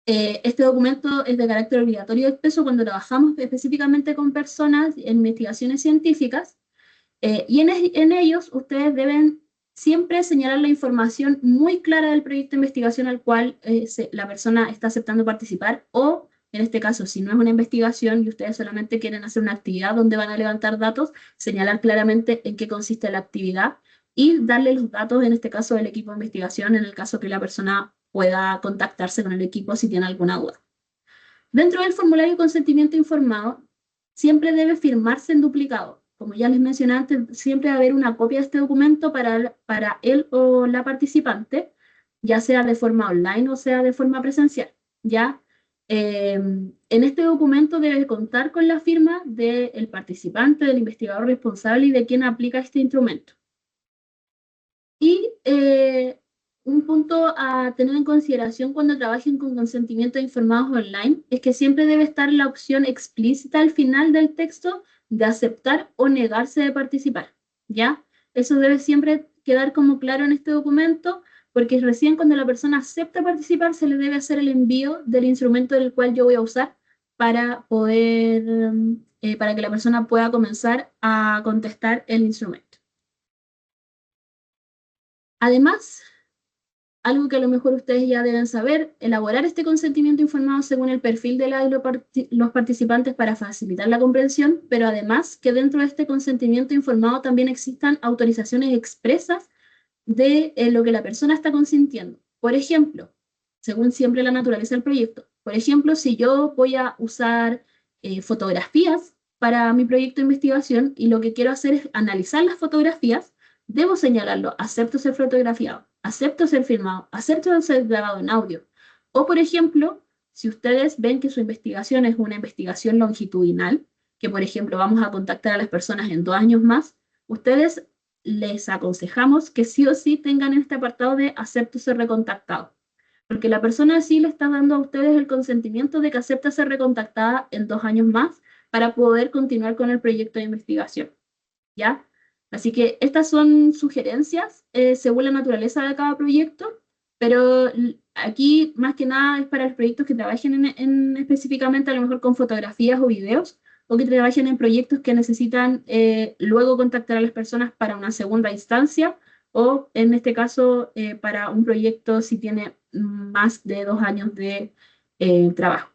Este documento es de carácter obligatorio y expreso cuando trabajamos específicamente con personas en investigaciones científicas, y en ellos ustedes deben siempre señalar la información muy clara del proyecto de investigación al cual la persona está aceptando participar, o en este caso, si no es una investigación y ustedes solamente quieren hacer una actividad donde van a levantar datos, señalar claramente en qué consiste la actividad y darle los datos, en este caso, del equipo de investigación, en el caso que la persona pueda contactarse con el equipo si tiene alguna duda. Dentro del formulario de consentimiento informado, siempre debe firmarse en duplicado. Como ya les mencioné antes, siempre debe haber una copia de este documento para él o la participante, ya sea de forma online o sea de forma presencial. ¿Ya? En este documento debe contar con la firma del participante, del investigador responsable y de quien aplica este instrumento. Y un punto a tener en consideración cuando trabajen con consentimientos informados online es que siempre debe estar la opción explícita al final del texto de aceptar o negarse de participar, ¿ya? Eso debe siempre quedar como claro en este documento, porque recién cuando la persona acepta participar se le debe hacer el envío del instrumento del cual yo voy a usar para para que la persona pueda comenzar a contestar el instrumento. Además, algo que a lo mejor ustedes ya deben saber, elaborar este consentimiento informado según el perfil de los participantes para facilitar la comprensión, pero además que dentro de este consentimiento informado también existan autorizaciones expresas de lo que la persona está consintiendo. Por ejemplo, según siempre la naturaleza del proyecto, por ejemplo, si yo voy a usar fotografías para mi proyecto de investigación y lo que quiero hacer es analizar las fotografías, debo señalarlo, acepto ser fotografiado, acepto ser filmado, acepto ser grabado en audio. O, por ejemplo, si ustedes ven que su investigación es una investigación longitudinal, que por ejemplo vamos a contactar a las personas en 2 años más, ustedes les aconsejamos que sí o sí tengan este apartado de acepto ser recontactado, porque la persona sí le está dando a ustedes el consentimiento de que acepta ser recontactada en 2 años más para poder continuar con el proyecto de investigación, ¿ya? Así que estas son sugerencias según la naturaleza de cada proyecto, pero aquí más que nada es para los proyectos que trabajen específicamente a lo mejor con fotografías o videos, o que trabajen en proyectos que necesitan luego contactar a las personas para una segunda instancia, o en este caso para un proyecto si tiene más de 2 años de trabajo.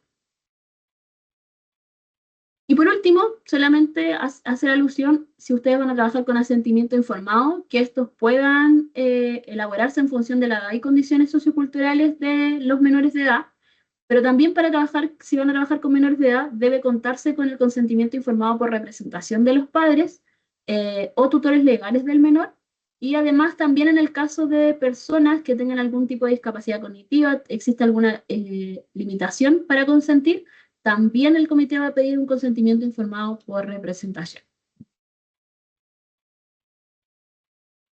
Y por último, solamente hacer alusión, si ustedes van a trabajar con asentimiento informado, que estos puedan elaborarse en función de la edad y condiciones socioculturales de los menores de edad, pero también para trabajar, si van a trabajar con menores de edad, debe contarse con el consentimiento informado por representación de los padres o tutores legales del menor, y además también en el caso de personas que tengan algún tipo de discapacidad cognitiva, existe alguna limitación para consentir, también el comité va a pedir un consentimiento informado por representación.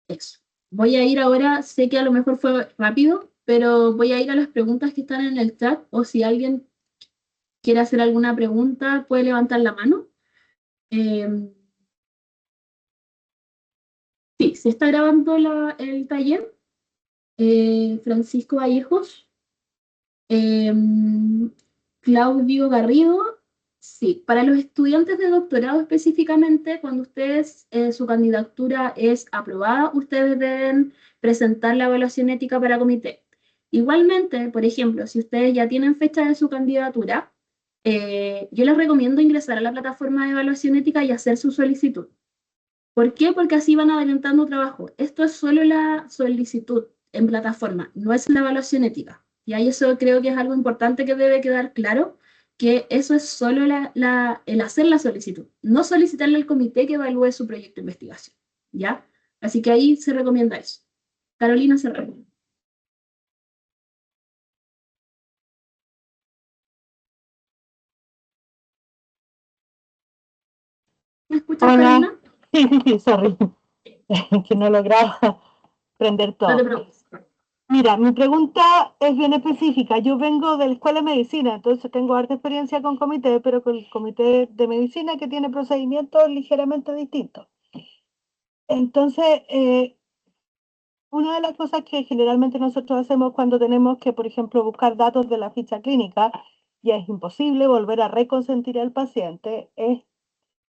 Eso. Voy a ir ahora, sé que a lo mejor fue rápido, pero voy a ir a las preguntas que están en el chat, o si alguien quiere hacer alguna pregunta, puede levantar la mano. Sí, se está grabando el taller. Francisco Vallejos. Eh, Claudio Garrido, sí, para los estudiantes de doctorado específicamente, cuando ustedes, su candidatura es aprobada, ustedes deben presentar la evaluación ética para comité. Igualmente, por ejemplo, si ustedes ya tienen fecha de su candidatura, yo les recomiendo ingresar a la plataforma de evaluación ética y hacer su solicitud. ¿Por qué? Porque así van adelantando trabajo. Esto es solo la solicitud en plataforma, no es la evaluación ética. Y ahí eso creo que es algo importante que debe quedar claro, que eso es solo el hacer la solicitud, no solicitarle al comité que evalúe su proyecto de investigación. ¿Ya? Así que ahí se recomienda eso. Carolina se recomienda. ¿Me escuchas, Hola. Carolina? Sí, sí, sí, sorry, que no lograba prender No te todo. preocupes. Mira, mi pregunta es bien específica. Yo vengo de la Escuela de Medicina, entonces tengo harta experiencia con comité, pero con el comité de medicina que tiene procedimientos ligeramente distintos. Entonces, una de las cosas que generalmente nosotros hacemos cuando tenemos que, por ejemplo, buscar datos de la ficha clínica, y es imposible volver a reconsentir al paciente, es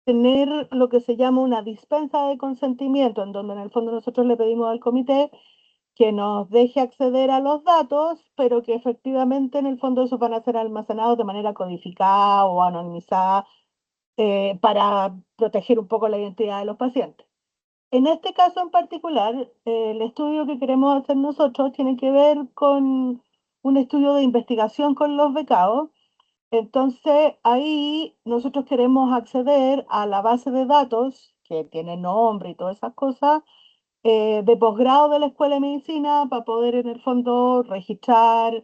tener lo que se llama una dispensa de consentimiento, en donde en el fondo nosotros le pedimos al comité que nos deje acceder a los datos, pero que efectivamente en el fondo esos van a ser almacenados de manera codificada o anonimizada para proteger un poco la identidad de los pacientes. En este caso en particular, el estudio que queremos hacer nosotros tiene que ver con un estudio de investigación con los becados. Entonces, ahí nosotros queremos acceder a la base de datos que tiene nombre y todas esas cosas de posgrado de la Escuela de Medicina para poder en el fondo registrar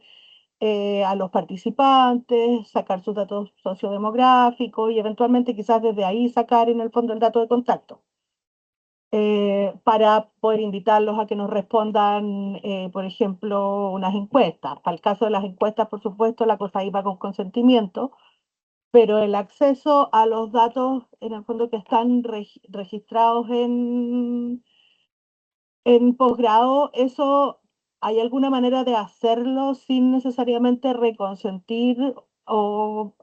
a los participantes, sacar sus datos sociodemográficos y eventualmente quizás desde ahí sacar en el fondo el dato de contacto. Para poder invitarlos a que nos respondan, por ejemplo, unas encuestas. Para el caso de las encuestas, por supuesto, la cosa iba con consentimiento, pero el acceso a los datos, en el fondo, que están registrados en posgrado, ¿eso hay alguna manera de hacerlo sin necesariamente reconsentir o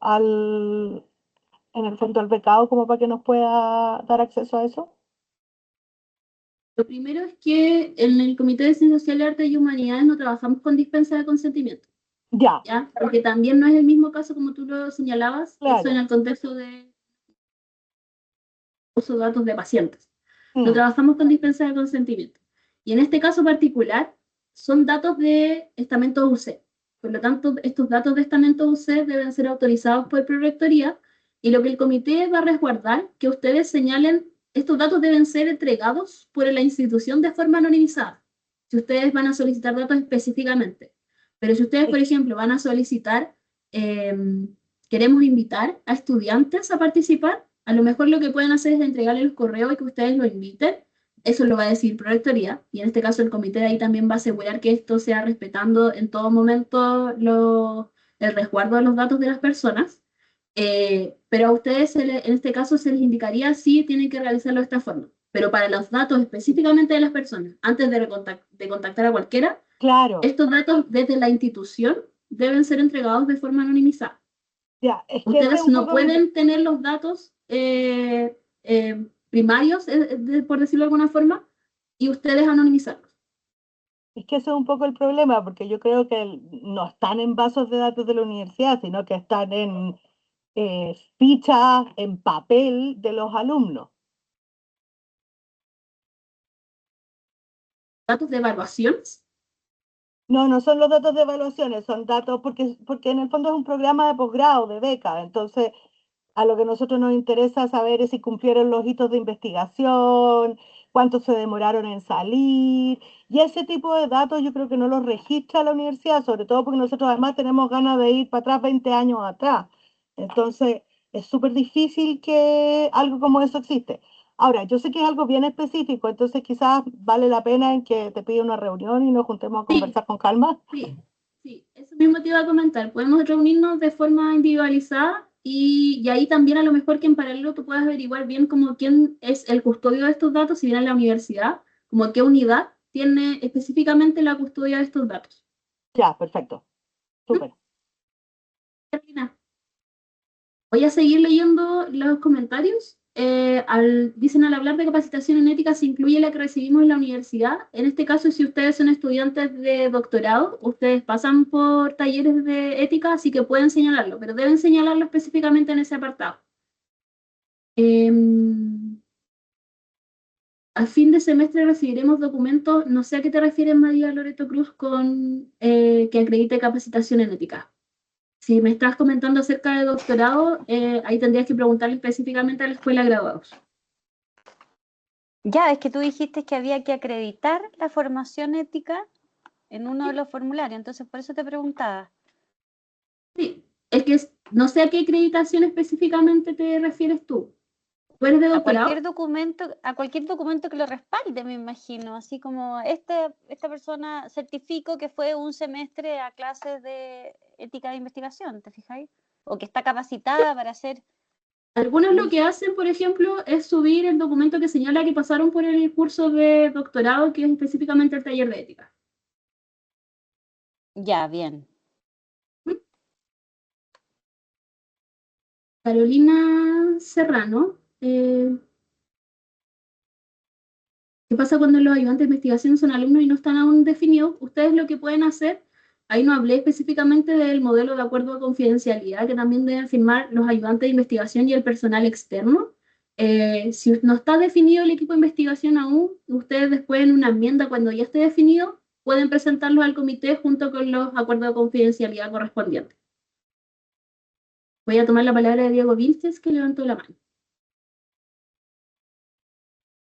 en el fondo al becado como para que nos pueda dar acceso a eso? Lo primero es que en el Comité de Ciencias Sociales, Artes y Humanidades no trabajamos con dispensa de consentimiento, Ya, ¿ya? Porque también no es el mismo caso como tú lo señalabas, eso en claro. el contexto de uso de datos de pacientes. No Mm, trabajamos con dispensa de consentimiento. Y en este caso particular, son datos de estamentos UC. Por lo tanto, estos datos de estamentos UC deben ser autorizados por Prorectoría y lo que el comité va a resguardar, que ustedes señalen, estos datos deben ser entregados por la institución de forma anonimizada. Si ustedes van a solicitar datos específicamente. Pero si ustedes, por ejemplo, van a solicitar, queremos invitar a estudiantes a participar, a lo mejor lo que pueden hacer es entregarle el correo y que ustedes lo inviten. Eso lo va a decir Prorectoría, y en este caso el comité de ahí también va a asegurar que esto sea respetando en todo momento el resguardo de los datos de las personas. Pero a ustedes en este caso se les indicaría si tienen que realizarlo de esta forma. Pero para los datos específicamente de las personas, antes de contactar a cualquiera, claro, estos datos desde la institución deben ser entregados de forma anonimizada. ya, es que ese es Ustedes un no poco mi... pueden tener los datos primarios, por decirlo de alguna forma, y ustedes anonimizarlos. Es que ese es un poco el problema, porque yo creo que no están en bases de datos de la universidad, sino que están en fichas en papel de los alumnos. Datos de evaluaciones. No, no son los datos de evaluaciones, son datos porque en el fondo es un programa de posgrado, de beca. Entonces, a lo que a nosotros nos interesa saber es si cumplieron los hitos de investigación, cuánto se demoraron en salir. Y ese tipo de datos yo creo que no los registra la universidad, sobre todo porque nosotros además tenemos ganas de ir para atrás 20 años atrás. Entonces, es súper difícil que algo como eso existe. Ahora, yo sé que es algo bien específico, entonces quizás vale la pena en que te pida una reunión y nos juntemos a Sí, conversar con calma. sí, sí. Eso mismo te iba a comentar. Podemos reunirnos de forma individualizada y ahí también a lo mejor que en paralelo tú puedas averiguar bien como quién es el custodio de estos datos, si viene a la universidad, como qué unidad tiene específicamente la custodia de estos datos. Ya, perfecto. Súper. Carolina, voy a seguir leyendo los comentarios. Dicen al hablar de capacitación en ética se incluye la que recibimos en la universidad. En este caso, si ustedes son estudiantes de doctorado, ustedes pasan por talleres de ética, así que pueden señalarlo, pero deben señalarlo específicamente en ese apartado. Al fin de semestre recibiremos documentos, no sé a qué te refieres, María Loreto Cruz, con que acredite capacitación en ética. Si me estás comentando acerca de doctorado, ahí tendrías que preguntarle específicamente a la escuela de graduados. Ya, es que tú dijiste que había que acreditar la formación ética en uno de Sí, los formularios, entonces por eso te preguntaba. sí. Es que no sé a qué acreditación específicamente te refieres tú. ¿Tú eres de doctorado? A cualquier documento que lo respalde, me imagino, así como esta persona certifico que fue un semestre a clases de ética de investigación, ¿te fijáis? O que está capacitada para hacer... Algunos lo que hacen, por ejemplo, es subir el documento que señala que pasaron por el curso de doctorado, que es específicamente el taller de ética. Ya, bien. Carolina Serrano, ¿qué pasa cuando los ayudantes de investigación son alumnos y no están aún definidos? Ustedes lo que pueden hacer, ahí no hablé específicamente del modelo de acuerdo de confidencialidad que también deben firmar los ayudantes de investigación y el personal externo. Si no está definido el equipo de investigación aún, ustedes después en una enmienda, cuando ya esté definido, pueden presentarlos al comité junto con los acuerdos de confidencialidad correspondientes. Voy a tomar la palabra de Diego Vilches, que levantó la mano.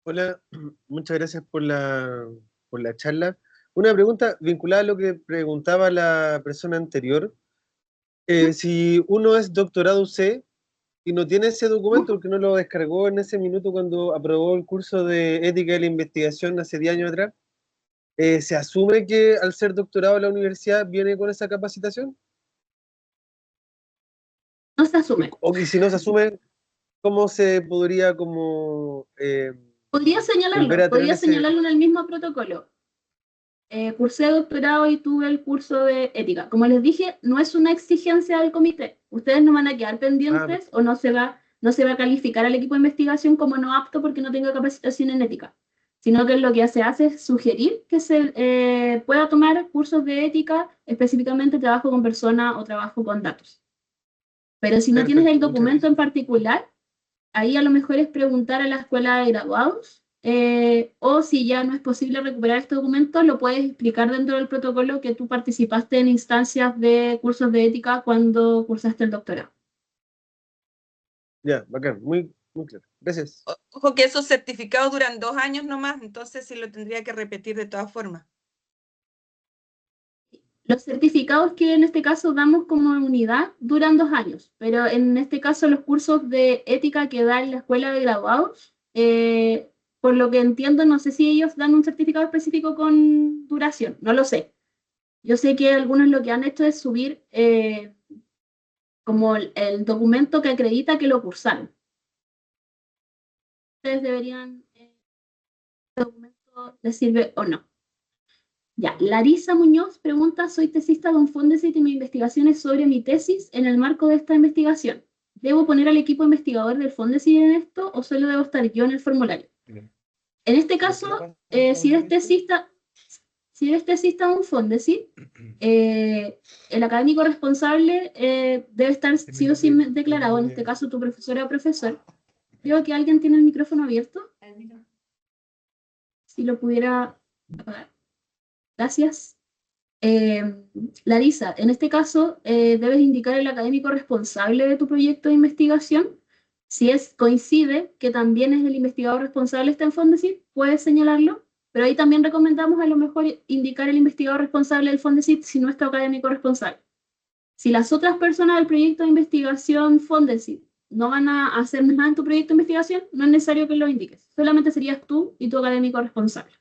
Hola, muchas gracias por la charla. Una pregunta vinculada a lo que preguntaba la persona anterior. Si uno es doctorado UC y no tiene ese documento porque no lo descargó en ese minuto cuando aprobó el curso de ética de la investigación hace 10 años atrás, ¿se asume que al ser doctorado en la universidad viene con esa capacitación? No se asume. Y si no se asume, ¿cómo se podría volver a tener Podría ese... señalarlo en el mismo protocolo. Cursé doctorado y tuve el curso de ética. Como les dije, no es una exigencia del comité. Ustedes no van a quedar Ah, pendientes o no se va a calificar al equipo de investigación como no apto porque no tenga capacitación en ética. sino que lo que se hace es sugerir que se pueda tomar cursos de ética, específicamente trabajo con personas o trabajo con datos. Pero si no tienes el Perfecto, muchas documento en gracias. particular, ahí a lo mejor es preguntar a la escuela de graduados, o si ya no es posible recuperar este documento, lo puedes explicar dentro del protocolo que tú participaste en instancias de cursos de ética cuando cursaste el doctorado. Ya, bacán, muy, muy claro. Gracias. Ojo que esos certificados duran 2 años nomás, entonces sí lo tendría que repetir de todas formas. Los certificados que en este caso damos como unidad duran 2 años, pero en este caso los cursos de ética que da en la escuela de graduados, por lo que entiendo, no sé si ellos dan un certificado específico con duración, no lo sé. Yo sé que algunos lo que han hecho es subir como el documento que acredita que lo cursaron. Ustedes deberían, el documento les sirve o no. Ya, Larisa Muñoz pregunta, soy tesista de un Fondesit y mi investigación es sobre mi tesis en el marco de esta investigación. ¿Debo poner al equipo investigador del Fondesit en esto o solo debo estar yo en el formulario? En este caso, si eres tesista de un Fondesit, el académico responsable debe estar sí o sí declarado, en este caso tu profesora o profesor. Creo que alguien tiene el micrófono abierto. Si lo pudiera apagar. Gracias. Larisa, en este caso debes indicar el académico responsable de tu proyecto de investigación. Si coincide que también es el investigador responsable está en Fondesit, puedes señalarlo, pero ahí también recomendamos a lo mejor indicar el investigador responsable del Fondesit si no es tu académico responsable. Si las otras personas del proyecto de investigación Fondesit no van a hacer nada en tu proyecto de investigación, no es necesario que lo indiques, solamente serías tú y tu académico responsable.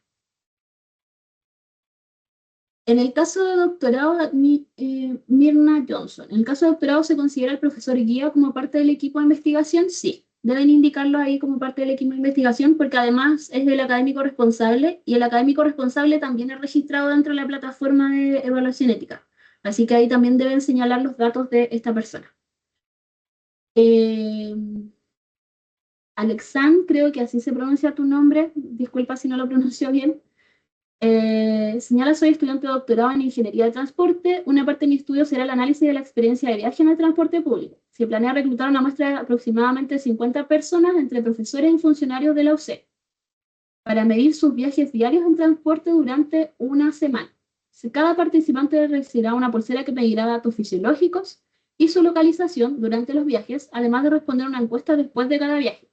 En el caso de doctorado, Mirna Johnson, en el caso de doctorado, ¿se considera el profesor guía como parte del equipo de investigación? Sí, deben indicarlo ahí como parte del equipo de investigación porque además es el académico responsable y el académico responsable también es registrado dentro de la plataforma de evaluación ética. Así que ahí también deben señalar los datos de esta persona. Alexan, creo que así se pronuncia tu nombre, disculpa si no lo pronuncio bien. Señala, soy estudiante de doctorado en Ingeniería de Transporte. Una parte de mi estudio será el análisis de la experiencia de viaje en el transporte público. Se planea reclutar una muestra de aproximadamente 50 personas entre profesores y funcionarios de la UC para medir sus viajes diarios en transporte durante una semana. Cada participante recibirá una pulsera que medirá datos fisiológicos y su localización durante los viajes, además de responder una encuesta después de cada viaje.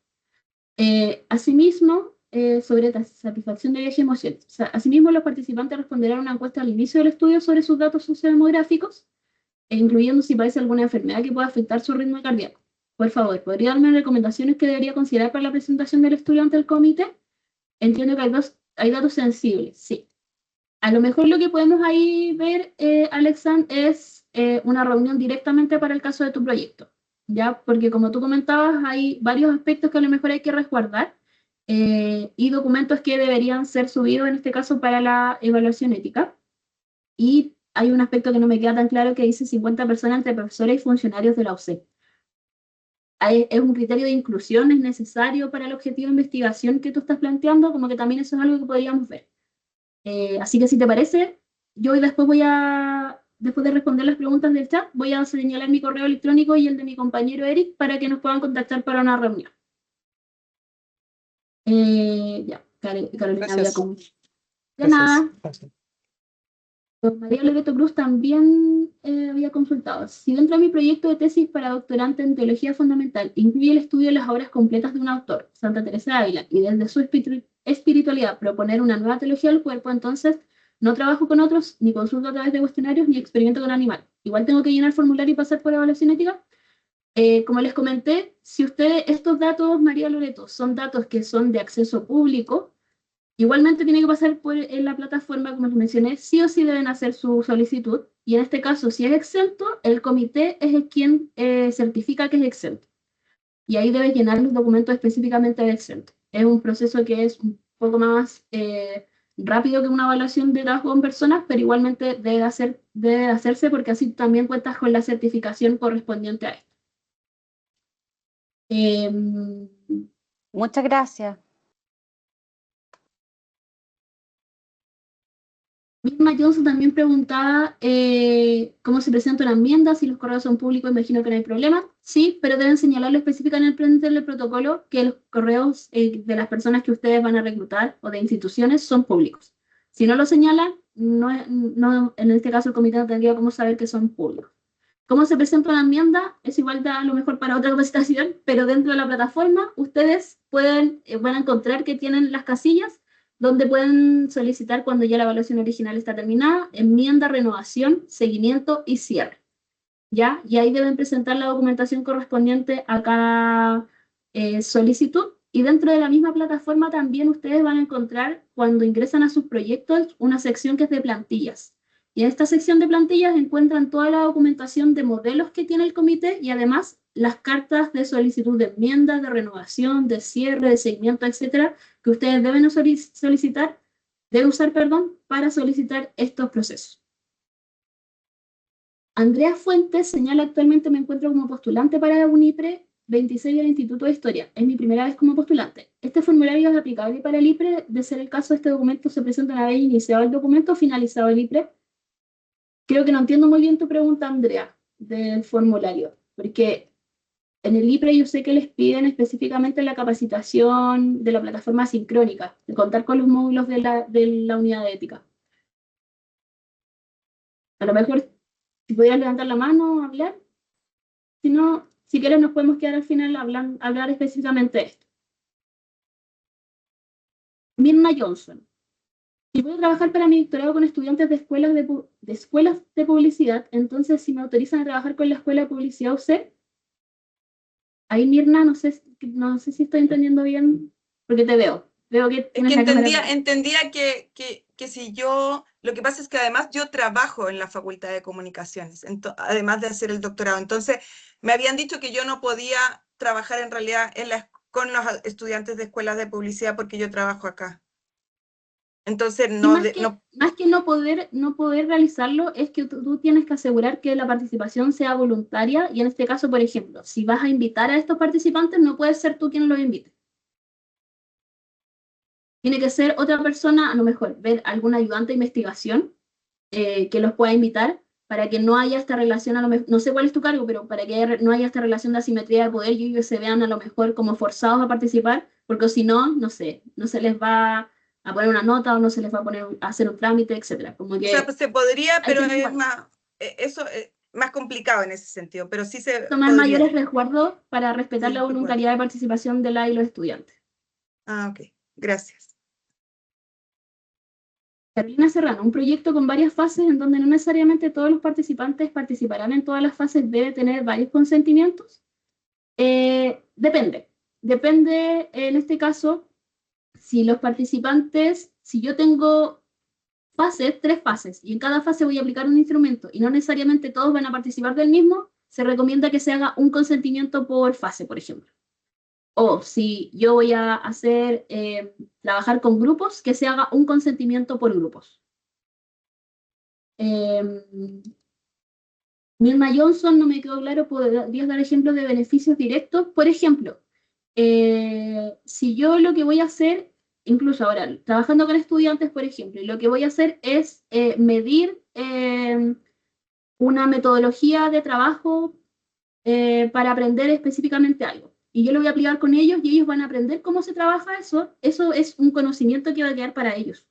Asimismo, sobre satisfacción de viaje y emociones. O sea, asimismo, los participantes responderán a una encuesta al inicio del estudio sobre sus datos sociodemográficos, incluyendo si padece alguna enfermedad que pueda afectar su ritmo cardíaco. Por favor, ¿podría darme recomendaciones que debería considerar para la presentación del estudio ante el comité? Entiendo que hay datos sensibles, sí. A lo mejor lo que podemos ahí ver, Alexan, es una reunión directamente para el caso de tu proyecto, ¿ya? Porque como tú comentabas, hay varios aspectos que a lo mejor hay que resguardar y documentos que deberían ser subidos, en este caso, para la evaluación ética. Y hay un aspecto que no me queda tan claro que dice 50 personas entre profesores y funcionarios de la UC. ¿Es un criterio de inclusión? ¿Es necesario para el objetivo de investigación que tú estás planteando? Como que también eso es algo que podríamos ver. Así que si te parece, yo después después de responder las preguntas del chat, voy a señalar mi correo electrónico y el de mi compañero Eric para que nos puedan contactar para una reunión. Ya, Carolina había Gracias. como... De nada. María Loreto Cruz también había consultado. Si dentro de mi proyecto de tesis para doctorante en teología fundamental incluye el estudio de las obras completas de un autor, Santa Teresa de Ávila, y desde su espiritualidad proponer una nueva teología del cuerpo, entonces no trabajo con otros, ni consulto a través de cuestionarios, ni experimento con animales. Igual tengo que llenar el formulario y pasar por evaluación ética. Como les comenté, si ustedes, estos datos, María Loreto, son datos que son de acceso público, igualmente tiene que pasar en la plataforma, como les mencioné, sí o sí deben hacer su solicitud. Y en este caso, si es exento, el comité es el quien certifica que es exento. Y ahí debe llenar los documentos específicamente de exento. Es un proceso que es un poco más rápido que una evaluación de trabajo con personas, pero igualmente debe hacerse porque así también cuentas con la certificación correspondiente a esto. Muchas gracias. Misma Johnson también preguntaba cómo se presenta una enmienda, si los correos son públicos, imagino que no hay problema. Sí, pero deben señalarlo específicamente en el protocolo que los correos de las personas que ustedes van a reclutar o de instituciones son públicos. Si no lo señalan, en este caso el comité no tendría cómo saber que son públicos. ¿Cómo se presenta una enmienda? Es igual de a lo mejor para otra capacitación, pero dentro de la plataforma ustedes van a encontrar que tienen las casillas donde pueden solicitar cuando ya la evaluación original está terminada, enmienda, renovación, seguimiento y cierre. ¿Ya? Y ahí deben presentar la documentación correspondiente a cada solicitud. Y dentro de la misma plataforma también ustedes van a encontrar, cuando ingresan a sus proyectos, una sección que es de plantillas. Y en esta sección de plantillas encuentran toda la documentación de modelos que tiene el comité y además las cartas de solicitud de enmiendas, de renovación, de cierre, de seguimiento, etcétera, que ustedes deben usar, para solicitar estos procesos. Andrea Fuentes señala: actualmente me encuentro como postulante para UNIPRE 26 del Instituto de Historia. Es mi primera vez como postulante. ¿Este formulario es aplicable para el IPRE? De ser el caso, este documento se presenta una vez iniciado el documento o finalizado el IPRE. Creo que no entiendo muy bien tu pregunta, Andrea, del formulario, porque en el IPRE yo sé que les piden específicamente la capacitación de la plataforma sincrónica, de contar con los módulos de la unidad de ética. A lo mejor, si pudieras levantar la mano, hablar. Si no, si quieres nos podemos quedar al final hablar específicamente de esto. Mirna Johnson. Si voy a trabajar para mi doctorado con estudiantes de escuelas de publicidad, entonces si me autorizan a trabajar con la escuela de publicidad UC, ahí Mirna, no sé si estoy entendiendo bien, porque te veo. Veo que tienes la cámara. Entendía que si yo, lo que pasa es que además yo trabajo en la Facultad de Comunicaciones, además de hacer el doctorado. Entonces, me habían dicho que yo no podía trabajar en realidad con los estudiantes de escuelas de publicidad porque yo trabajo acá. Entonces, más que no poder realizarlo, es que tú tienes que asegurar que la participación sea voluntaria, y en este caso, por ejemplo, si vas a invitar a estos participantes, no puedes ser tú quien los invite. Tiene que ser otra persona, a lo mejor ver algún ayudante de investigación que los pueda invitar, para que no haya esta relación, no sé cuál es tu cargo, pero para que no haya esta relación de asimetría de poder y ellos se vean a lo mejor como forzados a participar, porque si no, no se les va a poner una nota o no se les va a poner a hacer un trámite, etcétera. Como que o sea, pues se podría, pero es más, eso es más complicado en ese sentido, pero sí se tomar podría. mayores resguardos para respetar la voluntariedad de participación de la y los estudiantes. Ah, ok. Gracias. Carolina Serrano: un proyecto con varias fases en donde no necesariamente todos los participantes participarán en todas las fases, ¿debe tener varios consentimientos? Depende. Depende, en este caso, si los participantes, si yo tengo tres fases, y en cada fase voy a aplicar un instrumento y no necesariamente todos van a participar del mismo, se recomienda que se haga un consentimiento por fase, por ejemplo. O si yo voy a trabajar con grupos, que se haga un consentimiento por grupos. Mirna Johnson, no me quedó claro, ¿podrías dar ejemplos de beneficios directos? Por ejemplo, si yo lo que voy a hacer, incluso ahora, trabajando con estudiantes, por ejemplo, lo que voy a hacer es medir una metodología de trabajo para aprender específicamente algo. Y yo lo voy a aplicar con ellos y ellos van a aprender cómo se trabaja eso. Eso es un conocimiento que va a quedar para ellos.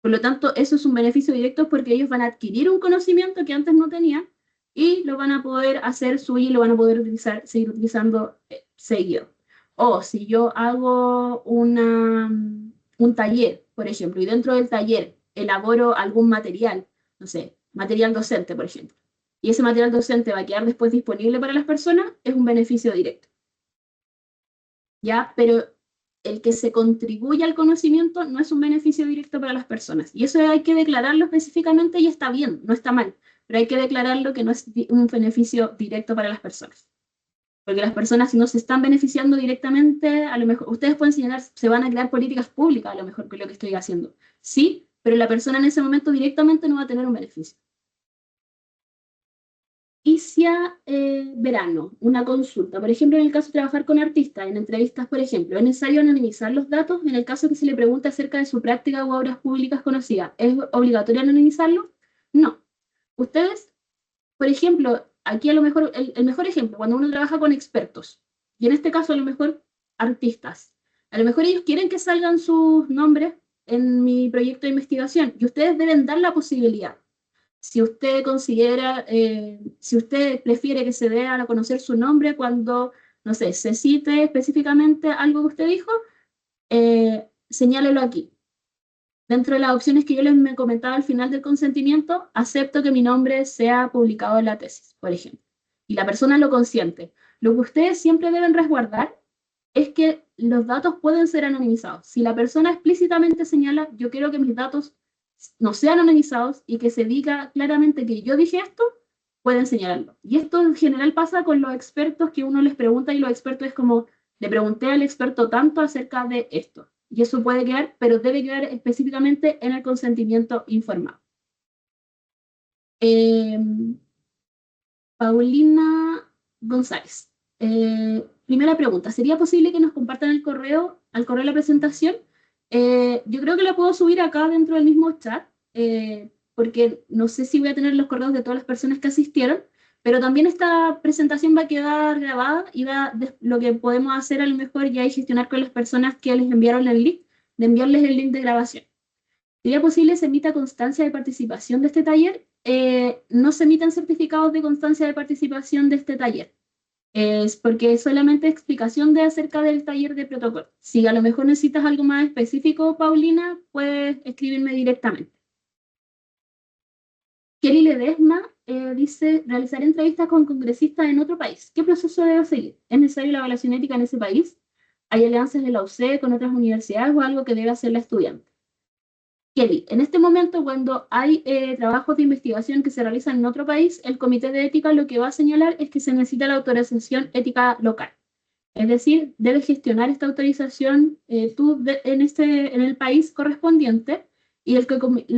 Por lo tanto, eso es un beneficio directo porque ellos van a adquirir un conocimiento que antes no tenían y lo van a poder hacer suyo y lo van a poder seguir utilizando seguido. O si yo hago un taller, por ejemplo, y dentro del taller elaboro algún material, no sé, material docente, por ejemplo, y ese material docente va a quedar después disponible para las personas, es un beneficio directo. ¿Ya? Pero el que se contribuye al conocimiento no es un beneficio directo para las personas. Y eso hay que declararlo específicamente y está bien, no está mal, pero hay que declararlo que no es un beneficio directo para las personas. Porque las personas, si no se están beneficiando directamente, a lo mejor ustedes pueden señalar, se van a crear políticas públicas a lo mejor con lo que estoy haciendo. Sí, pero la persona en ese momento directamente no va a tener un beneficio. Isia Verano, una consulta. Por ejemplo, en el caso de trabajar con artistas, en entrevistas, por ejemplo, ¿es necesario anonimizar los datos en el caso que se le pregunte acerca de su práctica u obras públicas conocidas? ¿Es obligatorio anonimizarlo? No. Ustedes, por ejemplo, aquí a lo mejor, el mejor ejemplo, cuando uno trabaja con expertos, y en este caso a lo mejor artistas, a lo mejor ellos quieren que salgan sus nombres en mi proyecto de investigación, y ustedes deben dar la posibilidad. Si usted considera, si usted prefiere que se dé a conocer su nombre cuando, no sé, se cite específicamente algo que usted dijo, señálelo aquí. Dentro de las opciones que yo les me comentaba al final del consentimiento, acepto que mi nombre sea publicado en la tesis, por ejemplo. Y la persona lo consiente. Lo que ustedes siempre deben resguardar es que los datos pueden ser anonimizados. Si la persona explícitamente señala, yo quiero que mis datos no sean anonimizados y que se diga claramente que yo dije esto, pueden señalarlo. Y esto en general pasa con los expertos que uno les pregunta y los expertos es como, le pregunté al experto tanto acerca de esto. Y eso puede quedar, pero debe quedar específicamente en el consentimiento informado. Paulina González. Primera pregunta, ¿sería posible que nos compartan el correo, al correo de la presentación? Yo creo que la puedo subir acá dentro del mismo chat, porque no sé si voy a tener los correos de todas las personas que asistieron, pero también esta presentación va a quedar grabada y lo que podemos hacer a lo mejor ya es gestionar con las personas que les enviaron el link, de enviarles el link de grabación. ¿Sería posible se emita constancia de participación de este taller? No se emiten certificados de constancia de participación de este taller. Es porque es solamente explicación de acerca del taller de protocolo. Si a lo mejor necesitas algo más específico, Paulina, puedes escribirme directamente. Kelly Ledesma dice, realizar entrevistas con congresistas en otro país. ¿Qué proceso debo seguir? ¿Es necesaria la evaluación ética en ese país? ¿Hay alianzas de la UC con otras universidades o algo que debe hacer la estudiante? Kelly, en este momento, cuando hay trabajos de investigación que se realizan en otro país, el comité de ética lo que va a señalar es que se necesita la autorización ética local. Es decir, debes gestionar esta autorización en el país correspondiente y el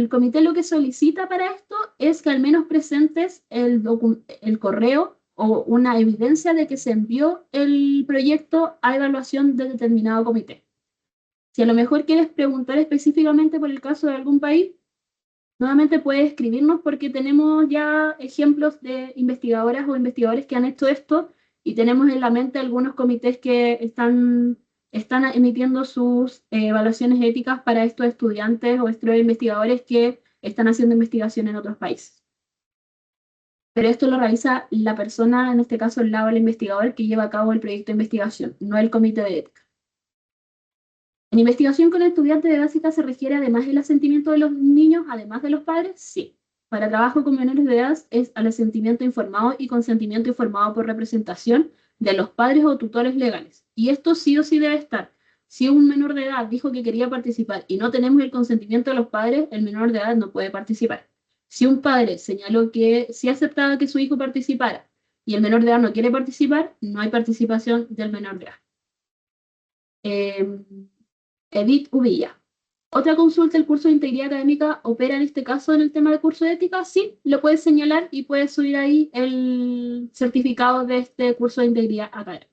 comité lo que solicita para esto es que al menos presentes el correo o una evidencia de que se envió el proyecto a evaluación de determinado comité. Si a lo mejor quieres preguntar específicamente por el caso de algún país, nuevamente puedes escribirnos porque tenemos ya ejemplos de investigadoras o investigadores que han hecho esto y tenemos en la mente algunos comités que están emitiendo sus evaluaciones éticas para estos estudiantes o estos investigadores que están haciendo investigación en otros países. Pero esto lo realiza la persona, en este caso el lado del investigador que lleva a cabo el proyecto de investigación, no el comité de ética. ¿En investigación con estudiantes de básica se requiere además el asentimiento de los niños, además de los padres? Sí. Para trabajo con menores de edad es al asentimiento informado y consentimiento informado por representación de los padres o tutores legales. Y esto sí o sí debe estar. Si un menor de edad dijo que quería participar y no tenemos el consentimiento de los padres, el menor de edad no puede participar. Si un padre señaló que sí aceptaba que su hijo participara y el menor de edad no quiere participar, no hay participación del menor de edad. Edith Uvilla. Otra consulta, ¿el curso de integridad académica opera en este caso en el tema del curso de ética? Sí, lo puedes señalar y puedes subir ahí el certificado de este curso de integridad académica.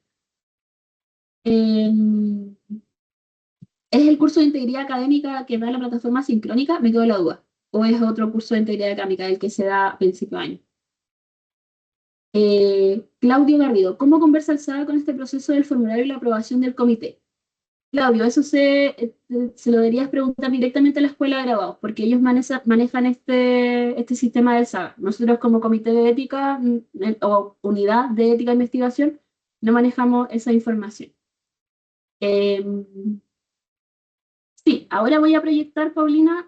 ¿Es el curso de integridad académica que da la plataforma sincrónica? Me quedo la duda. ¿O es otro curso de integridad académica el que se da a principio de año? Claudio Garrido, ¿cómo conversa el SAE con este proceso del formulario y la aprobación del comité? Claudio, eso se lo deberías preguntar directamente a la escuela de graduados, porque ellos manejan este sistema del SAGA. Nosotros como comité de ética o unidad de ética e investigación no manejamos esa información. Sí, ahora voy a proyectar, Paulina.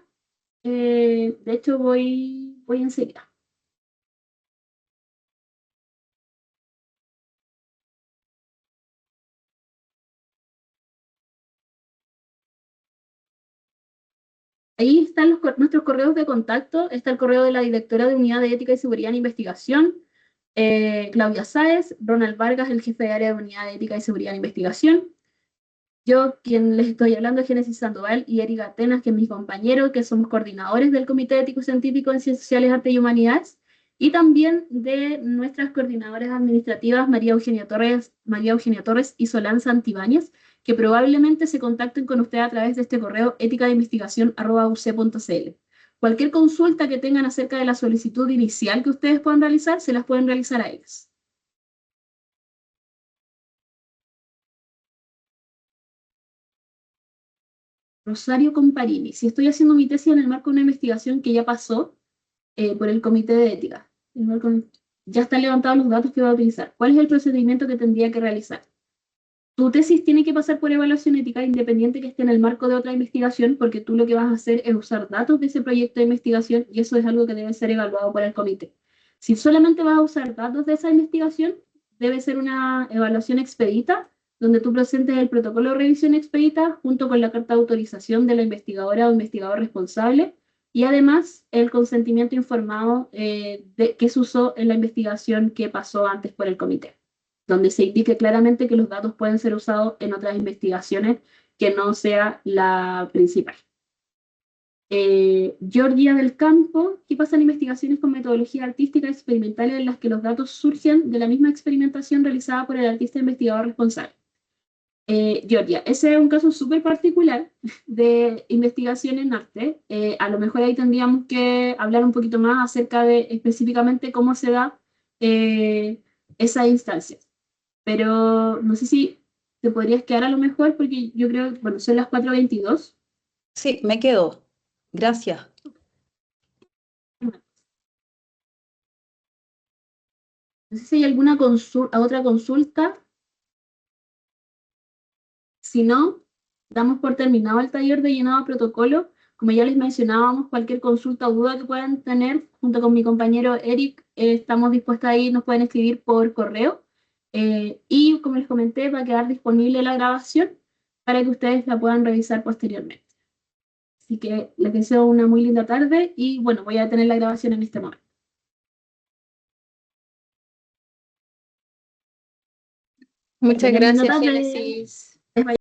De hecho, voy enseguida. Ahí están nuestros correos de contacto. Está el correo de la directora de Unidad de Ética y Seguridad en Investigación, Claudia Sáez, Ronald Vargas, el jefe de área de Unidad de Ética y Seguridad en Investigación. Yo, quien les estoy hablando, es Génesis Sandoval y Erika Atenas, que es mi compañero, que somos coordinadores del Comité Ético Científico en Ciencias Sociales, Arte y Humanidades. y también de nuestras coordinadoras administrativas María Eugenia Torres y Solán Santibáñez, que probablemente se contacten con usted a través de este correo éticadeinvestigación@uc.cl. Cualquier consulta que tengan acerca de la solicitud inicial que ustedes puedan realizar, se las pueden realizar a ellas. Rosario Comparini, si estoy haciendo mi tesis en el marco de una investigación que ya pasó por el Comité de Ética, ya están levantados los datos que va a utilizar. ¿Cuál es el procedimiento que tendría que realizar? Tu tesis tiene que pasar por evaluación ética independiente que esté en el marco de otra investigación, porque tú lo que vas a hacer es usar datos de ese proyecto de investigación y eso es algo que debe ser evaluado por el comité. Si solamente vas a usar datos de esa investigación, debe ser una evaluación expedita, donde tú presentes el protocolo de revisión expedita junto con la carta de autorización de la investigadora o investigador responsable y además el consentimiento informado que se usó en la investigación que pasó antes por el comité, donde se indique claramente que los datos pueden ser usados en otras investigaciones que no sea la principal. Georgia del Campo, ¿qué pasa en investigaciones con metodología artística experimental en las que los datos surgen de la misma experimentación realizada por el artista investigador responsable? Georgia, ese es un caso súper particular de investigación en arte. A lo mejor ahí tendríamos que hablar un poquito más acerca de específicamente cómo se da esa instancia. Pero no sé si te podrías quedar a lo mejor, porque yo creo, bueno, son las 4:22. Sí, me quedo. Gracias. No sé si hay alguna otra consulta. Si no, damos por terminado el taller de llenado de protocolo. Como ya les mencionábamos, cualquier consulta o duda que puedan tener, junto con mi compañero Eric, estamos dispuestos ahí, nos pueden escribir por correo. Y como les comenté, va a quedar disponible la grabación para que ustedes la puedan revisar posteriormente. Así que les deseo una muy linda tarde y bueno, voy a detener la grabación en este momento. Muchas Linda gracias, tarde. Génesis.